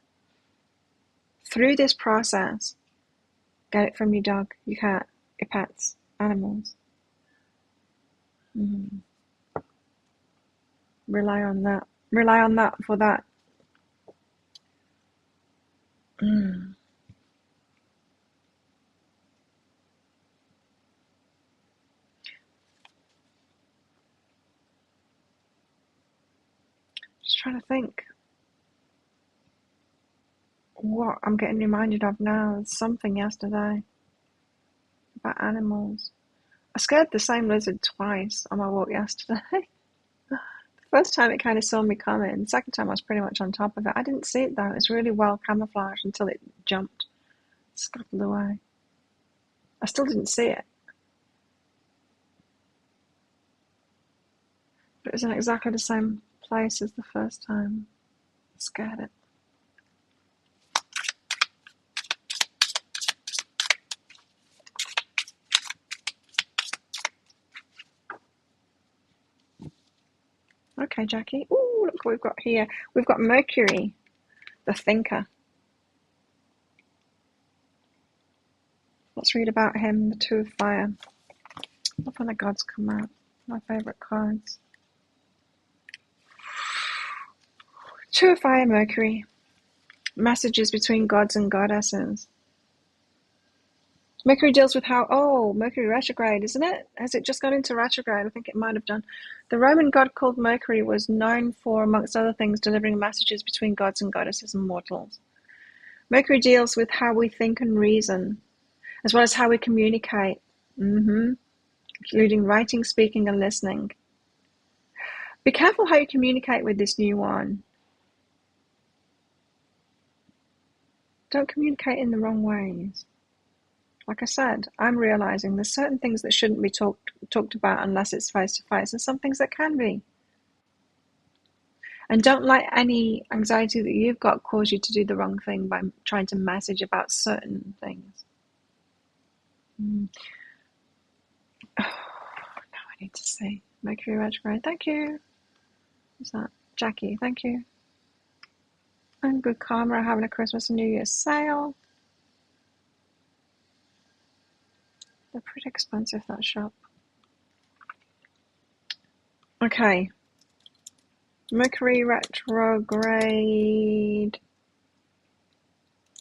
through this process, get it from your dog, your cat, your pets, animals. Rely on that. Rely on that for that. Just trying to think what I'm getting reminded of now. There's something yesterday about animals. I scared the same lizard twice on my walk yesterday. The first time it kind of saw me coming. The second time I was pretty much on top of it. I didn't see it though. It was really well camouflaged until it jumped, scuttled away. I still didn't see it. But it was in exactly the same place as the first time. I scared it. Okay, Jackie. Ooh, look what we've got here. We've got Mercury, the thinker. Let's read about him, the Two of Fire. Love when the gods come out. My favourite cards. Two of Fire, Mercury. Messages between gods and goddesses. Mercury deals with how... Oh, Mercury retrograde, isn't it? Has it just gone into retrograde? I think it might have done. The Roman god called Mercury was known for, amongst other things, delivering messages between gods and goddesses and mortals. Mercury deals with how we think and reason, as well as how we communicate, including writing, speaking, and listening. Be careful how you communicate with this new one. Don't communicate in the wrong ways. Like I said, I'm realizing there's certain things that shouldn't be talked about unless it's face-to-face, and some things that can be. And don't let any anxiety that you've got cause you to do the wrong thing by trying to message about certain things. Now I need to see. Mercury retrograde. Thank you. Who's that? Jackie. Thank you. And Good Karma are having a Christmas and New Year's sale. They're pretty expensive, that shop. Okay. Mercury retrograde.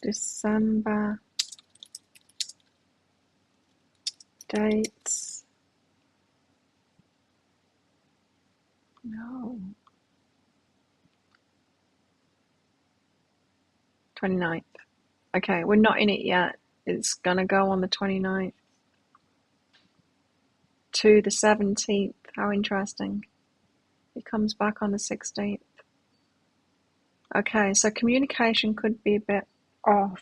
December. Dates. No. 29th. Okay, we're not in it yet. It's going to go on the 29th. To the 17th. How interesting. It comes back on the 16th. Okay, so communication could be a bit off.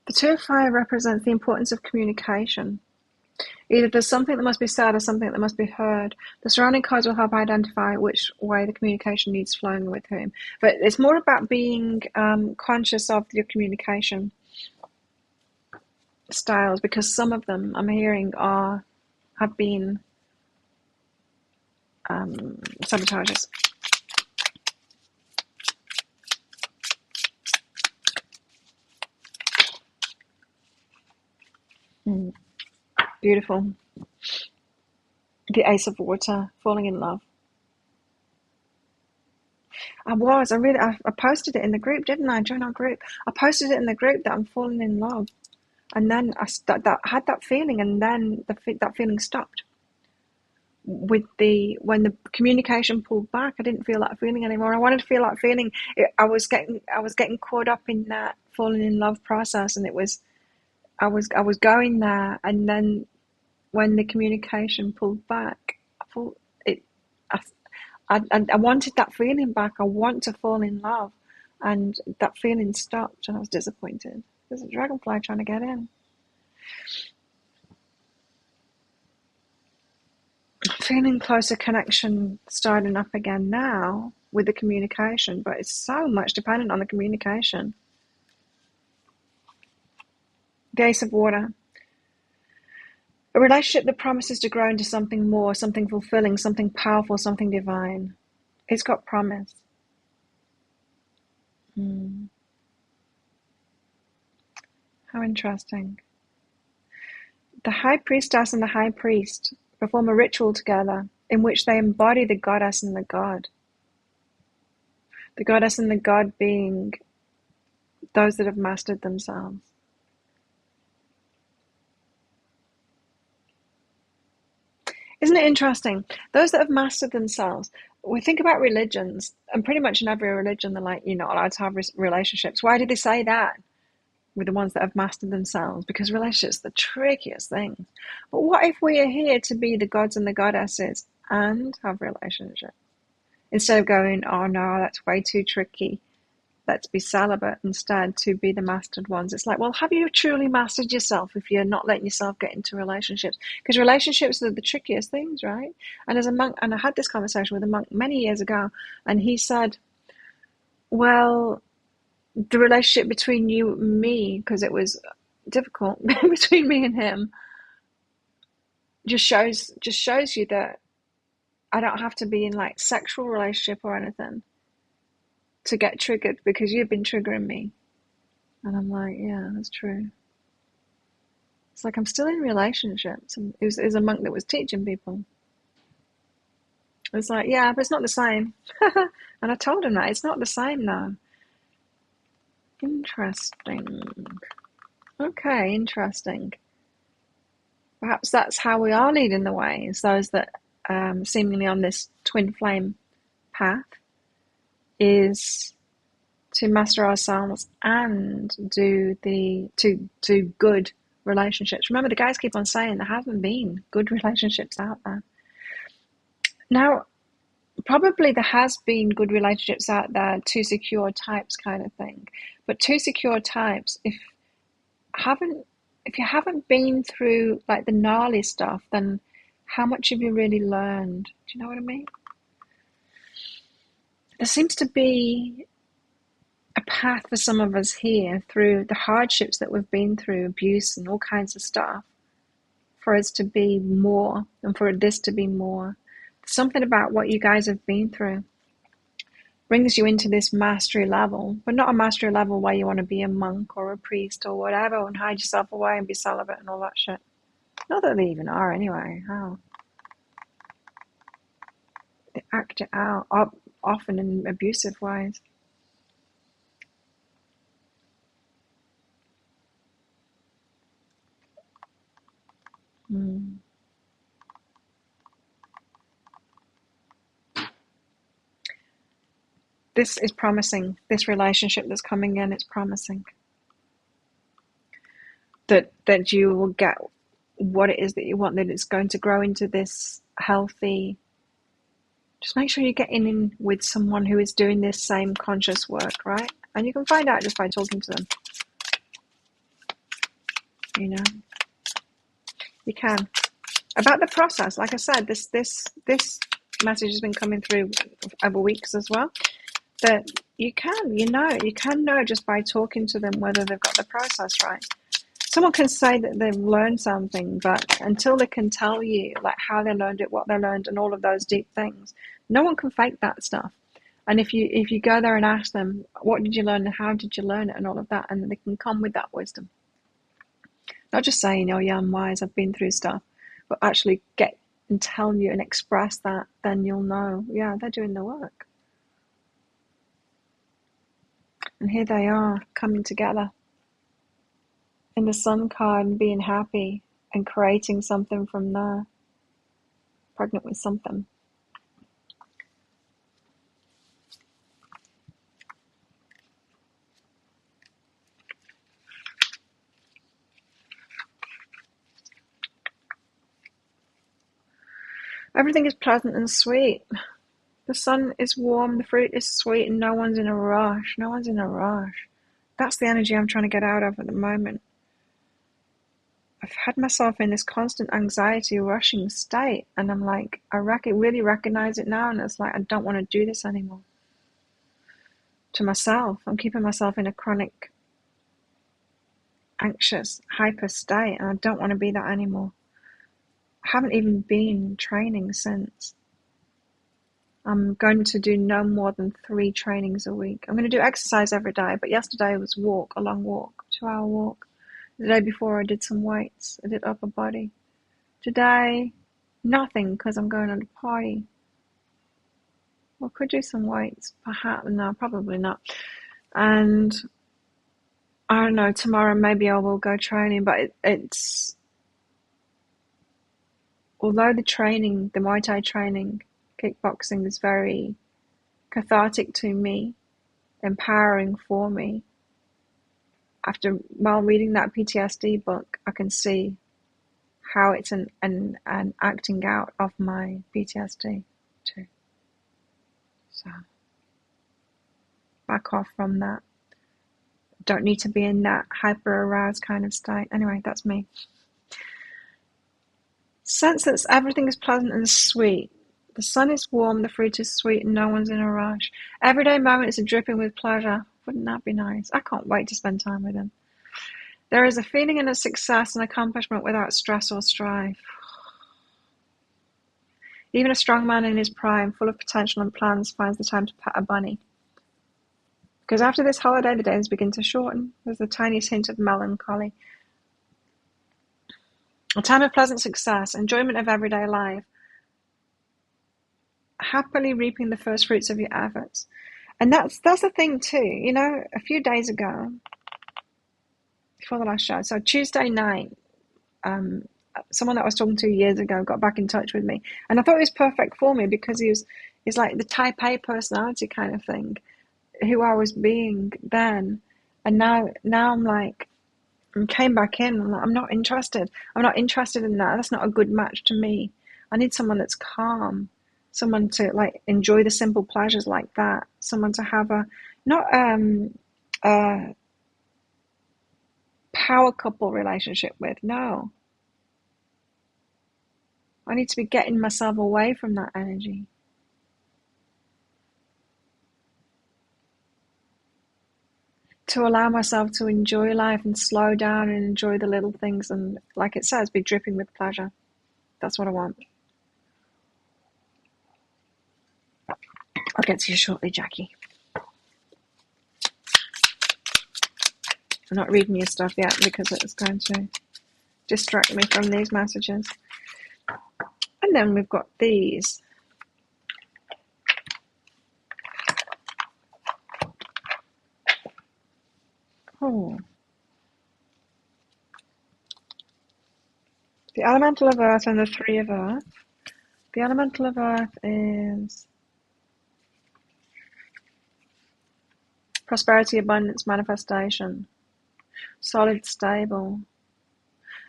The Two of Fire represents the importance of communication. Either there's something that must be said or something that must be heard. The surrounding cards will help identify which way the communication needs flowing with whom. But it's more about being conscious of your communication styles, because some of them I'm hearing have been sabotages. Beautiful. The Ace of Water, falling in love. I posted it in the group, didn't I? Join our group. I posted it in the group that I'm falling in love. And then I had that feeling, and then that feeling stopped. When the communication pulled back, I didn't feel that feeling anymore. I wanted to feel that feeling. I was getting caught up in that falling in love process, and I was going there, and then when the communication pulled back, I thought I wanted that feeling back. I want to fall in love, and that feeling stopped, and I was disappointed. There's a dragonfly trying to get in. Feeling closer connection starting up again now with the communication, but it's so much dependent on the communication. The Ace of Water. A relationship that promises to grow into something more, something fulfilling, something powerful, something divine. It's got promise. How interesting. The High Priestess and the High Priest perform a ritual together in which they embody the goddess and the god. The goddess and the god being those that have mastered themselves. Isn't it interesting? Those that have mastered themselves, we think about religions, and pretty much in every religion, they're like, you're not allowed to have relationships. Why did they say that with the ones that have mastered themselves? Because relationships are the trickiest things. But what if we are here to be the gods and the goddesses and have relationships? Instead of going, oh no, that's way too tricky. Let's be celibate instead to be the mastered ones. It's like, well, have you truly mastered yourself if you're not letting yourself get into relationships? Because relationships are the trickiest things, right? And as a monk, and I had this conversation with a monk many years ago, and he said, well, the relationship between you and me, because it was difficult between me and him, just shows you that I don't have to be in like sexual relationship or anything to get triggered, because you've been triggering me. And I'm like, yeah, that's true. It's like I'm still in relationships. And it was a monk that was teaching people. It's like, yeah, but it's not the same. And I told him that it's not the same now. Interesting. Okay, interesting. Perhaps that's how we are leading the way, is those that seemingly on this twin flame path, is to master ourselves and do good relationships. Remember, the guys keep on saying there haven't been good relationships out there. Now, probably there has been good relationships out there, two secure types kind of thing. But two secure types, if you haven't been through like the gnarly stuff, then how much have you really learned? Do you know what I mean? There seems to be a path for some of us here through the hardships that we've been through, abuse and all kinds of stuff, for us to be more and for this to be more. Something about what you guys have been through brings you into this mastery level, but not a mastery level where you want to be a monk or a priest or whatever and hide yourself away and be celibate and all that shit. Not that they even are anyway. How? They act it out, often in abusive ways. This is promising. This relationship that's coming in, it's promising. That you will get what it is that you want, that it's going to grow into this healthy. Just make sure you're getting in with someone who is doing this same conscious work, right? And you can find out just by talking to them. You know, you can. About the process, like I said, this message has been coming through over weeks as well. That you can know just by talking to them whether they've got the process right. someone can say that they've learned something, but until they can tell you like how they learned it, what they learned, and all of those deep things, no one can fake that stuff. And if you go there and ask them, what did you learn and how did you learn it and all of that, and they can come with that wisdom. Not just saying, oh yeah, I'm wise, I've been through stuff, but actually get and tell you and express that, then you'll know, yeah, they're doing the work. And here they are coming together in the sun card and being happy and creating something from there, pregnant with something. Everything is pleasant and sweet. The sun is warm, the fruit is sweet, and no one's in a rush. No one's in a rush. That's the energy I'm trying to get out of at the moment. I've had myself in this constant anxiety, rushing state, and I'm like, I really recognize it now, and it's like, I don't want to do this anymore. To myself, I'm keeping myself in a chronic, anxious, hyper state, and I don't want to be that anymore. I haven't even been training since. I'm going to do no more than 3 trainings a week. I'm going to do exercise every day, but yesterday was a long walk, 2-hour walk. The day before I did some weights, I did upper body. Today, nothing, because I'm going on a party. Well, could do some weights, perhaps. No, probably not. And I don't know, tomorrow maybe I will go training, but it's although the Muay Thai training, kickboxing is very cathartic to me, empowering for me. While reading that PTSD book, I can see how it's an acting out of my PTSD too. So back off from that. Don't need to be in that hyper aroused kind of state. Anyway, that's me. Sense that everything is pleasant and sweet. The sun is warm, the fruit is sweet, and no one's in a rush. Everyday moments are dripping with pleasure. Wouldn't that be nice? I can't wait to spend time with him. There is a feeling and a success and accomplishment without stress or strife. Even a strong man in his prime, full of potential and plans, finds the time to pet a bunny. Because after this holiday, the days begin to shorten. There's the tiniest hint of melancholy. A time of pleasant success, enjoyment of everyday life. Happily reaping the first fruits of your efforts. And that's the thing too. You know, a few days ago, before the last show, so Tuesday night, someone that I was talking to years ago got back in touch with me, and I thought it was perfect for me because he's like the type A personality kind of thing, who I was being then, and now I'm like, and came back in. I'm like, I'm not interested in that. That's not a good match to me. I need someone that's calm, someone to like enjoy the simple pleasures like that, someone to have a power couple relationship with. No, I need to be getting myself away from that energy. To allow myself to enjoy life and slow down and enjoy the little things, and like it says, be dripping with pleasure. That's what I want. I'll get to you shortly, Jackie. I'm not reading your stuff yet because it's going to distract me from these messages. And then we've got these. Oh. The elemental of earth and the 3 of earth. The elemental of earth is prosperity, abundance, manifestation. Solid, stable.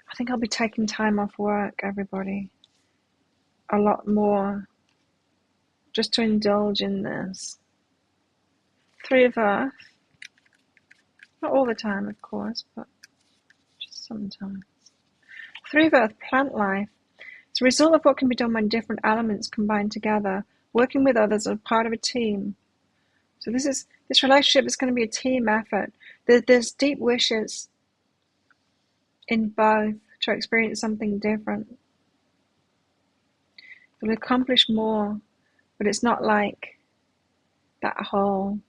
I think I'll be taking time off work, everybody. A lot more. Just to indulge in this. 3 of earth. Not all the time, of course, but just sometimes. 3 of earth, plant life. It's a result of what can be done when different elements combine together, working with others as part of a team. So this relationship is going to be a team effort. There's deep wishes in both to experience something different. You'll accomplish more, but it's not like that whole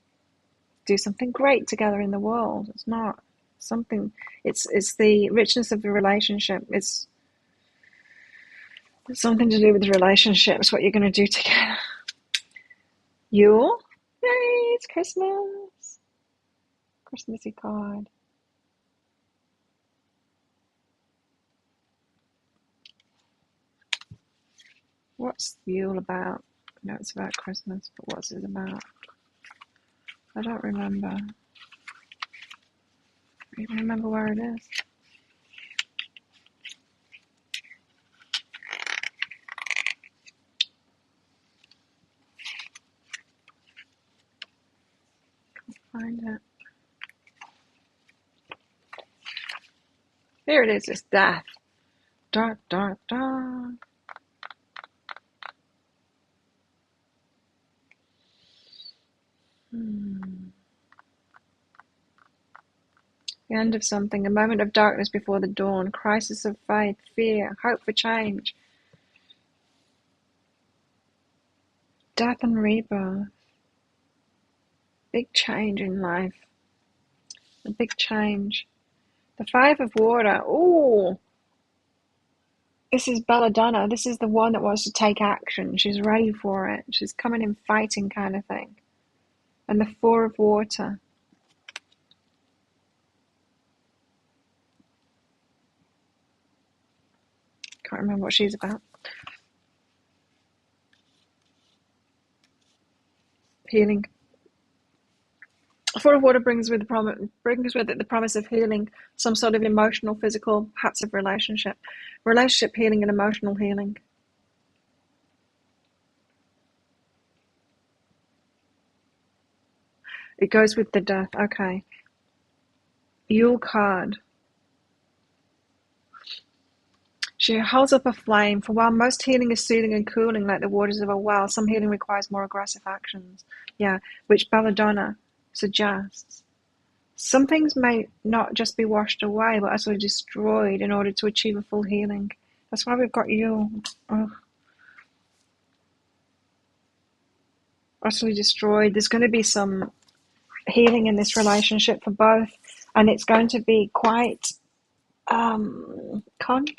do something great together in the world. It's not something. It's the richness of the relationship. It's something to do with the relationships. What you're going to do together. Yule, yay! It's Christmas. Christmassy card. What's Yule about? No, it's about Christmas, but what's it about? I don't remember. I don't even remember where it is. Find it. Here it is. It's death. Dark, dark, dark. The end of something, a moment of darkness before the dawn, crisis of faith, fear, hope for change. Death and rebirth. Big change in life. A big change. The Five of Water. Ooh. This is Belladonna. This is the one that wants to take action. She's ready for it. She's coming in fighting kind of thing. And the Four of Water. Can't remember what she's about. Healing. Four of Water brings with it the promise of healing, some sort of emotional, physical, perhaps of relationship healing and emotional healing. It goes with the death. Okay. Yule card. She holds up a flame. For while most healing is soothing and cooling like the waters of a well, some healing requires more aggressive actions. Yeah, which Belladonna suggests. Some things may not just be washed away, but actually destroyed in order to achieve a full healing. That's why we've got Yule. Oh. Utterly destroyed. There's going to be some healing in this relationship for both, and it's going to be quite confrontational.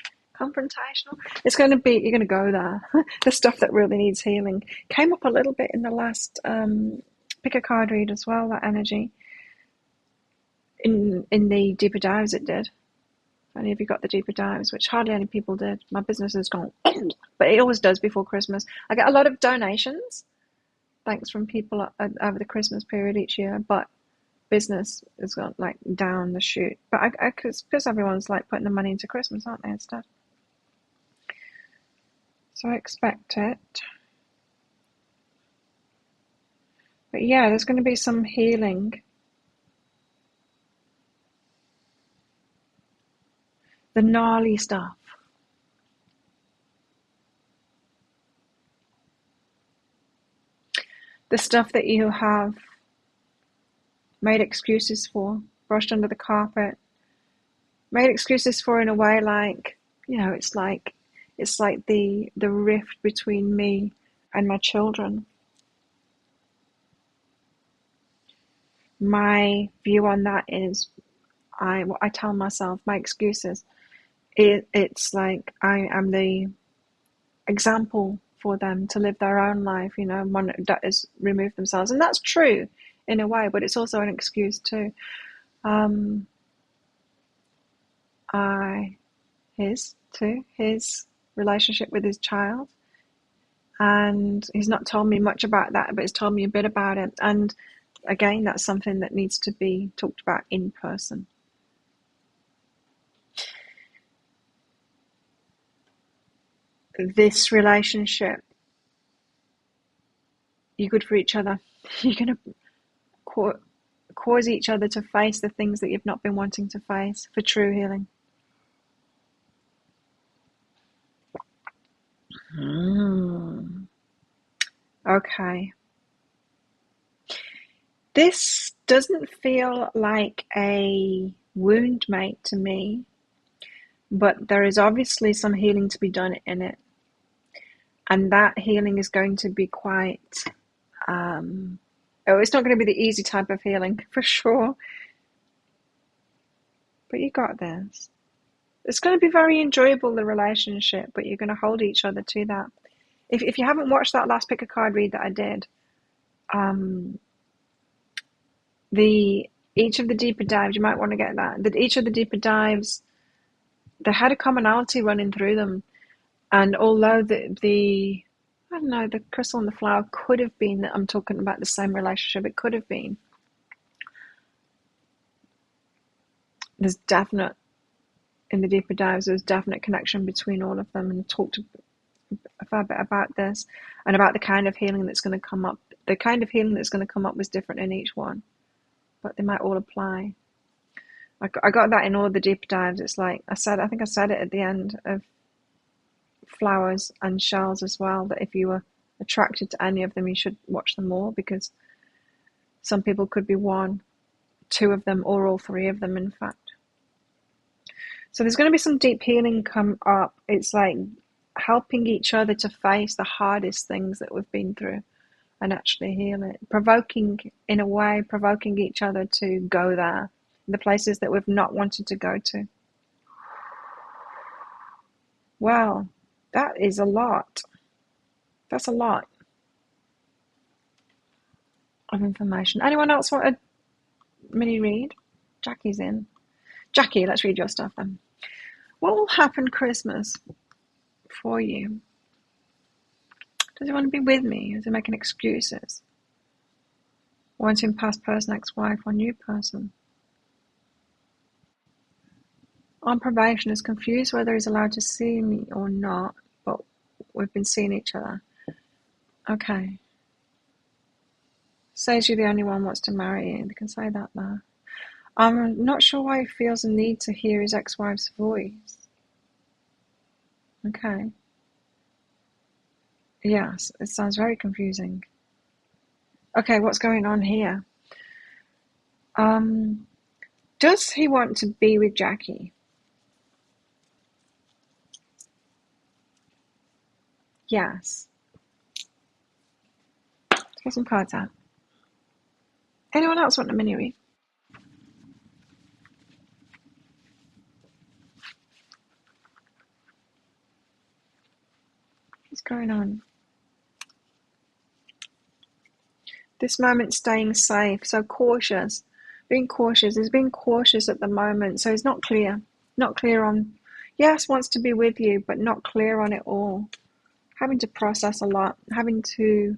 It's going to be, you're going to go there. The stuff that really needs healing came up a little bit in the last pick a card read as well, that energy. In the deeper dives it did. Any of you got the deeper dives, which hardly any people did. My business has gone, but it always does before Christmas. I get a lot of donations, thanks from people over the Christmas period each year, but business has gone like down the chute. But because everyone's like putting the money into Christmas, aren't they, instead? So I expect it. But yeah, there's going to be some healing. The gnarly stuff. The stuff that you have made excuses for, brushed under the carpet, made excuses for in a way like, it's like the rift between me and my children. My view on that is, what I tell myself, my excuses, it's like I am the example for them to live their own life, one that is remove themselves. And that's true in a way, but it's also an excuse too. His relationship with his child. And he's not told me much about that, but he's told me a bit about it. And again, that's something that needs to be talked about in person. This relationship, you're good for each other. You're going to cause each other to face the things that you've not been wanting to face for true healing. Okay. This doesn't feel like a wound mate to me. but there is obviously some healing to be done in it. And that healing is going to be quite, it's not going to be the easy type of healing, for sure. But you got this. It's going to be very enjoyable, the relationship, but you're going to hold each other to that. If you haven't watched that last pick a card read that I did, each of the deeper dives, you might want to get that. Each of the deeper dives, they had a commonality running through them. And although the I don't know, the crystal and the flower could have been that I'm talking about the same relationship, it could have been. There's definite, in the deeper dives, there's definite connection between all of them, and talked a fair bit about this and about the kind of healing that's going to come up. The kind of healing that's going to come up was different in each one, but they might all apply. I got that in all the deeper dives. It's like I think I said it at the end of flowers and shells as well, that if you were attracted to any of them, you should watch them all, because some people could be one, two of them, or all three of them, in fact. So there's going to be some deep healing come up. It's like helping each other to face the hardest things that we've been through and actually heal it. Provoking each other to go there, the places that we've not wanted to go to. Wow, that is a lot. That's a lot of information. Anyone else want a mini read? Jackie's in. Jackie, let's read your stuff then. What will happen Christmas for you? Does he want to be with me? Is he making excuses? Wanting past person, ex-wife, or new person? On probation, is confused whether he's allowed to see me or not, but we've been seeing each other. Okay. Says you're the only one who wants to marry you. They can say that there. I'm not sure why he feels a need to hear his ex-wife's voice. Okay. Yes, it sounds very confusing. Okay, what's going on here? Does he want to be with Jackie? Yes. Let's get some cards out. Anyone else want a mini read? What's going on? This moment, staying safe, so cautious. Being cautious. He's being cautious at the moment, so he's not clear. Not clear on, yes, wants to be with you, but not clear on it all. Having to process a lot. Having to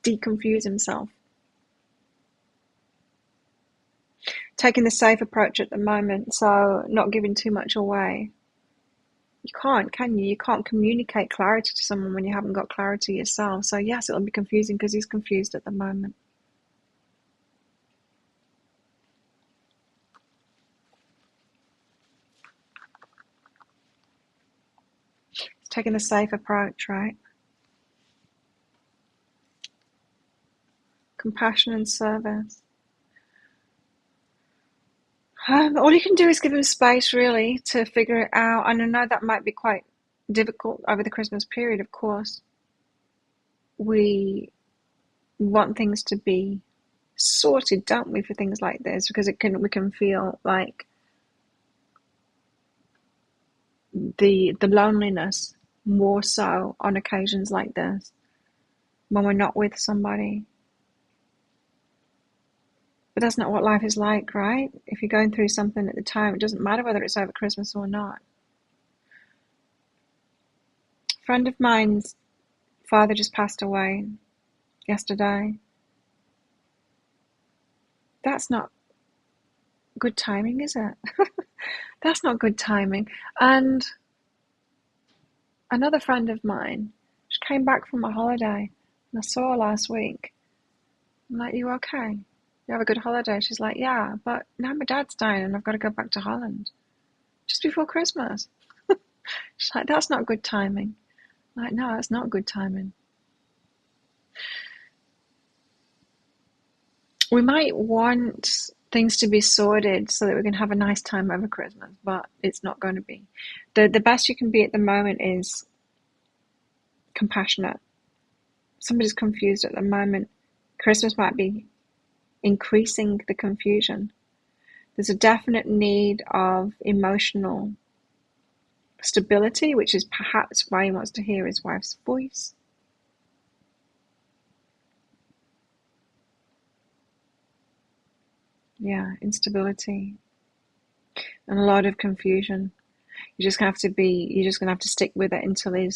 deconfuse himself. Taking the safe approach at the moment, so not giving too much away. You can't, can you? You can't communicate clarity to someone when you haven't got clarity yourself. So yes, it'll be confusing because he's confused at the moment. He's taking the safe approach, right? Compassion and service. All you can do is give him space, really, to figure it out. And I know that might be quite difficult over the Christmas period, of course. We want things to be sorted, don't we, for things like this? Because we can feel like the loneliness more so on occasions like this, when we're not with somebody. But that's not what life is like, right? If you're going through something at the time, it doesn't matter whether it's over Christmas or not. A friend of mine's father just passed away yesterday. That's not good timing, is it? That's not good timing. And another friend of mine, she came back from a holiday, and I saw her last week. I'm like, you okay? You have a good holiday? She's like, yeah, but now my dad's dying and I've got to go back to Holland just before Christmas. She's like, that's not good timing. I'm like, no, it's not good timing. We might want things to be sorted so that we can have a nice time over Christmas, but it's not going to be. The best you can be at the moment is compassionate. Somebody's confused at the moment. Christmas might be increasing the confusion. There's a definite need of emotional stability, which is perhaps why he wants to hear his wife's voice. Yeah, instability and a lot of confusion. You're just gonna have to stick with it until he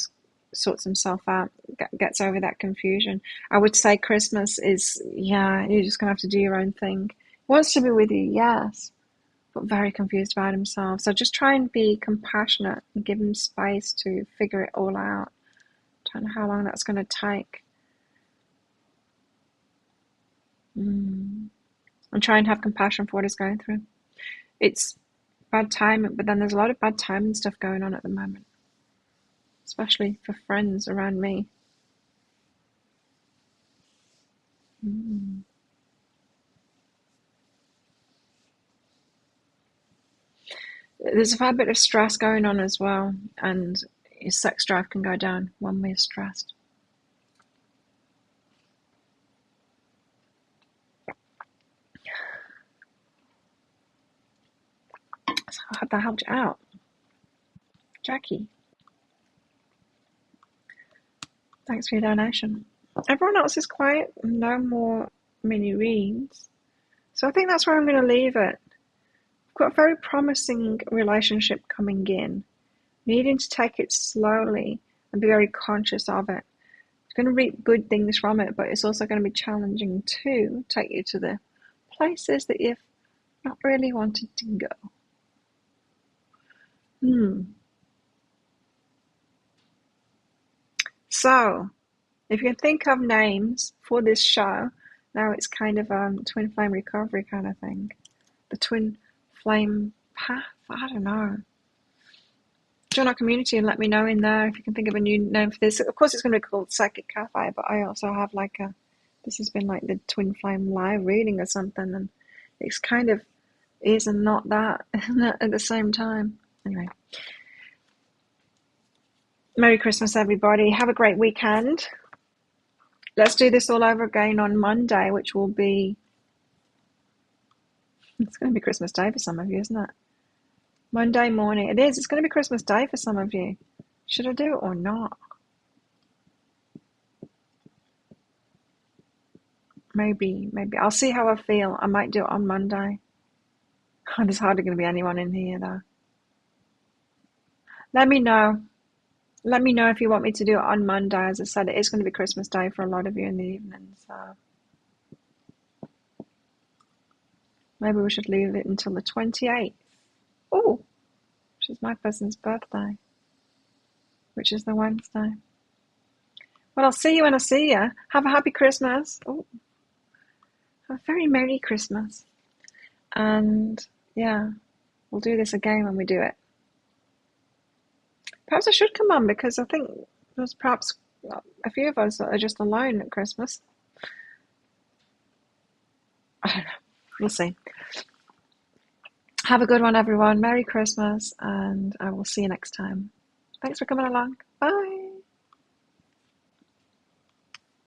sorts himself out, gets over that confusion. I would say Christmas is, yeah, you're just gonna have to do your own thing. He wants to be with you, yes, but very confused about himself. So just try and be compassionate and give him space to figure it all out. Don't know how long that's going to take. And try and have compassion for what he's going through. It's bad timing, but then there's a lot of bad timing stuff going on at the moment, especially for friends around me. There's a fair bit of stress going on as well, and your sex drive can go down when we're stressed. So I hope that helped you out. Jackie, thanks for your donation. Everyone else is quiet, no more mini reads. So I think that's where I'm going to leave it. I've got a very promising relationship coming in, needing to take it slowly and be very conscious of it. It's going to reap good things from it, but it's also going to be challenging to take you to the places that you've not really wanted to go. So, if you can think of names for this show, now it's kind of a twin flame recovery kind of thing. The twin flame path, I don't know. Join our community and let me know in there if you can think of a new name for this. Of course, it's going to be called Psychic Cafe, but I also have this has been like the twin flame live reading or something, and it's kind of is and not that at the same time. Anyway, Merry Christmas, everybody. Have a great weekend. Let's do this all over again on Monday, which will be, it's going to be Christmas Day for some of you, isn't it? Monday morning. It is. It's going to be Christmas Day for some of you. Should I do it or not? Maybe. I'll see how I feel. I might do it on Monday. There's hardly going to be anyone in here, though. Let me know. Let me know if you want me to do it on Monday. As I said, it is going to be Christmas Day for a lot of you in the evening, so maybe we should leave it until the 28th. Oh, which is my cousin's birthday, which is the Wednesday. Well, I'll see you when I see you. Have a happy Christmas. Oh, have a very Merry Christmas. And yeah, we'll do this again when we do it. Perhaps I should come on because I think there's perhaps a few of us that are just alone at Christmas. I don't know. We'll see. Have a good one, everyone. Merry Christmas, and I will see you next time. Thanks for coming along. Bye.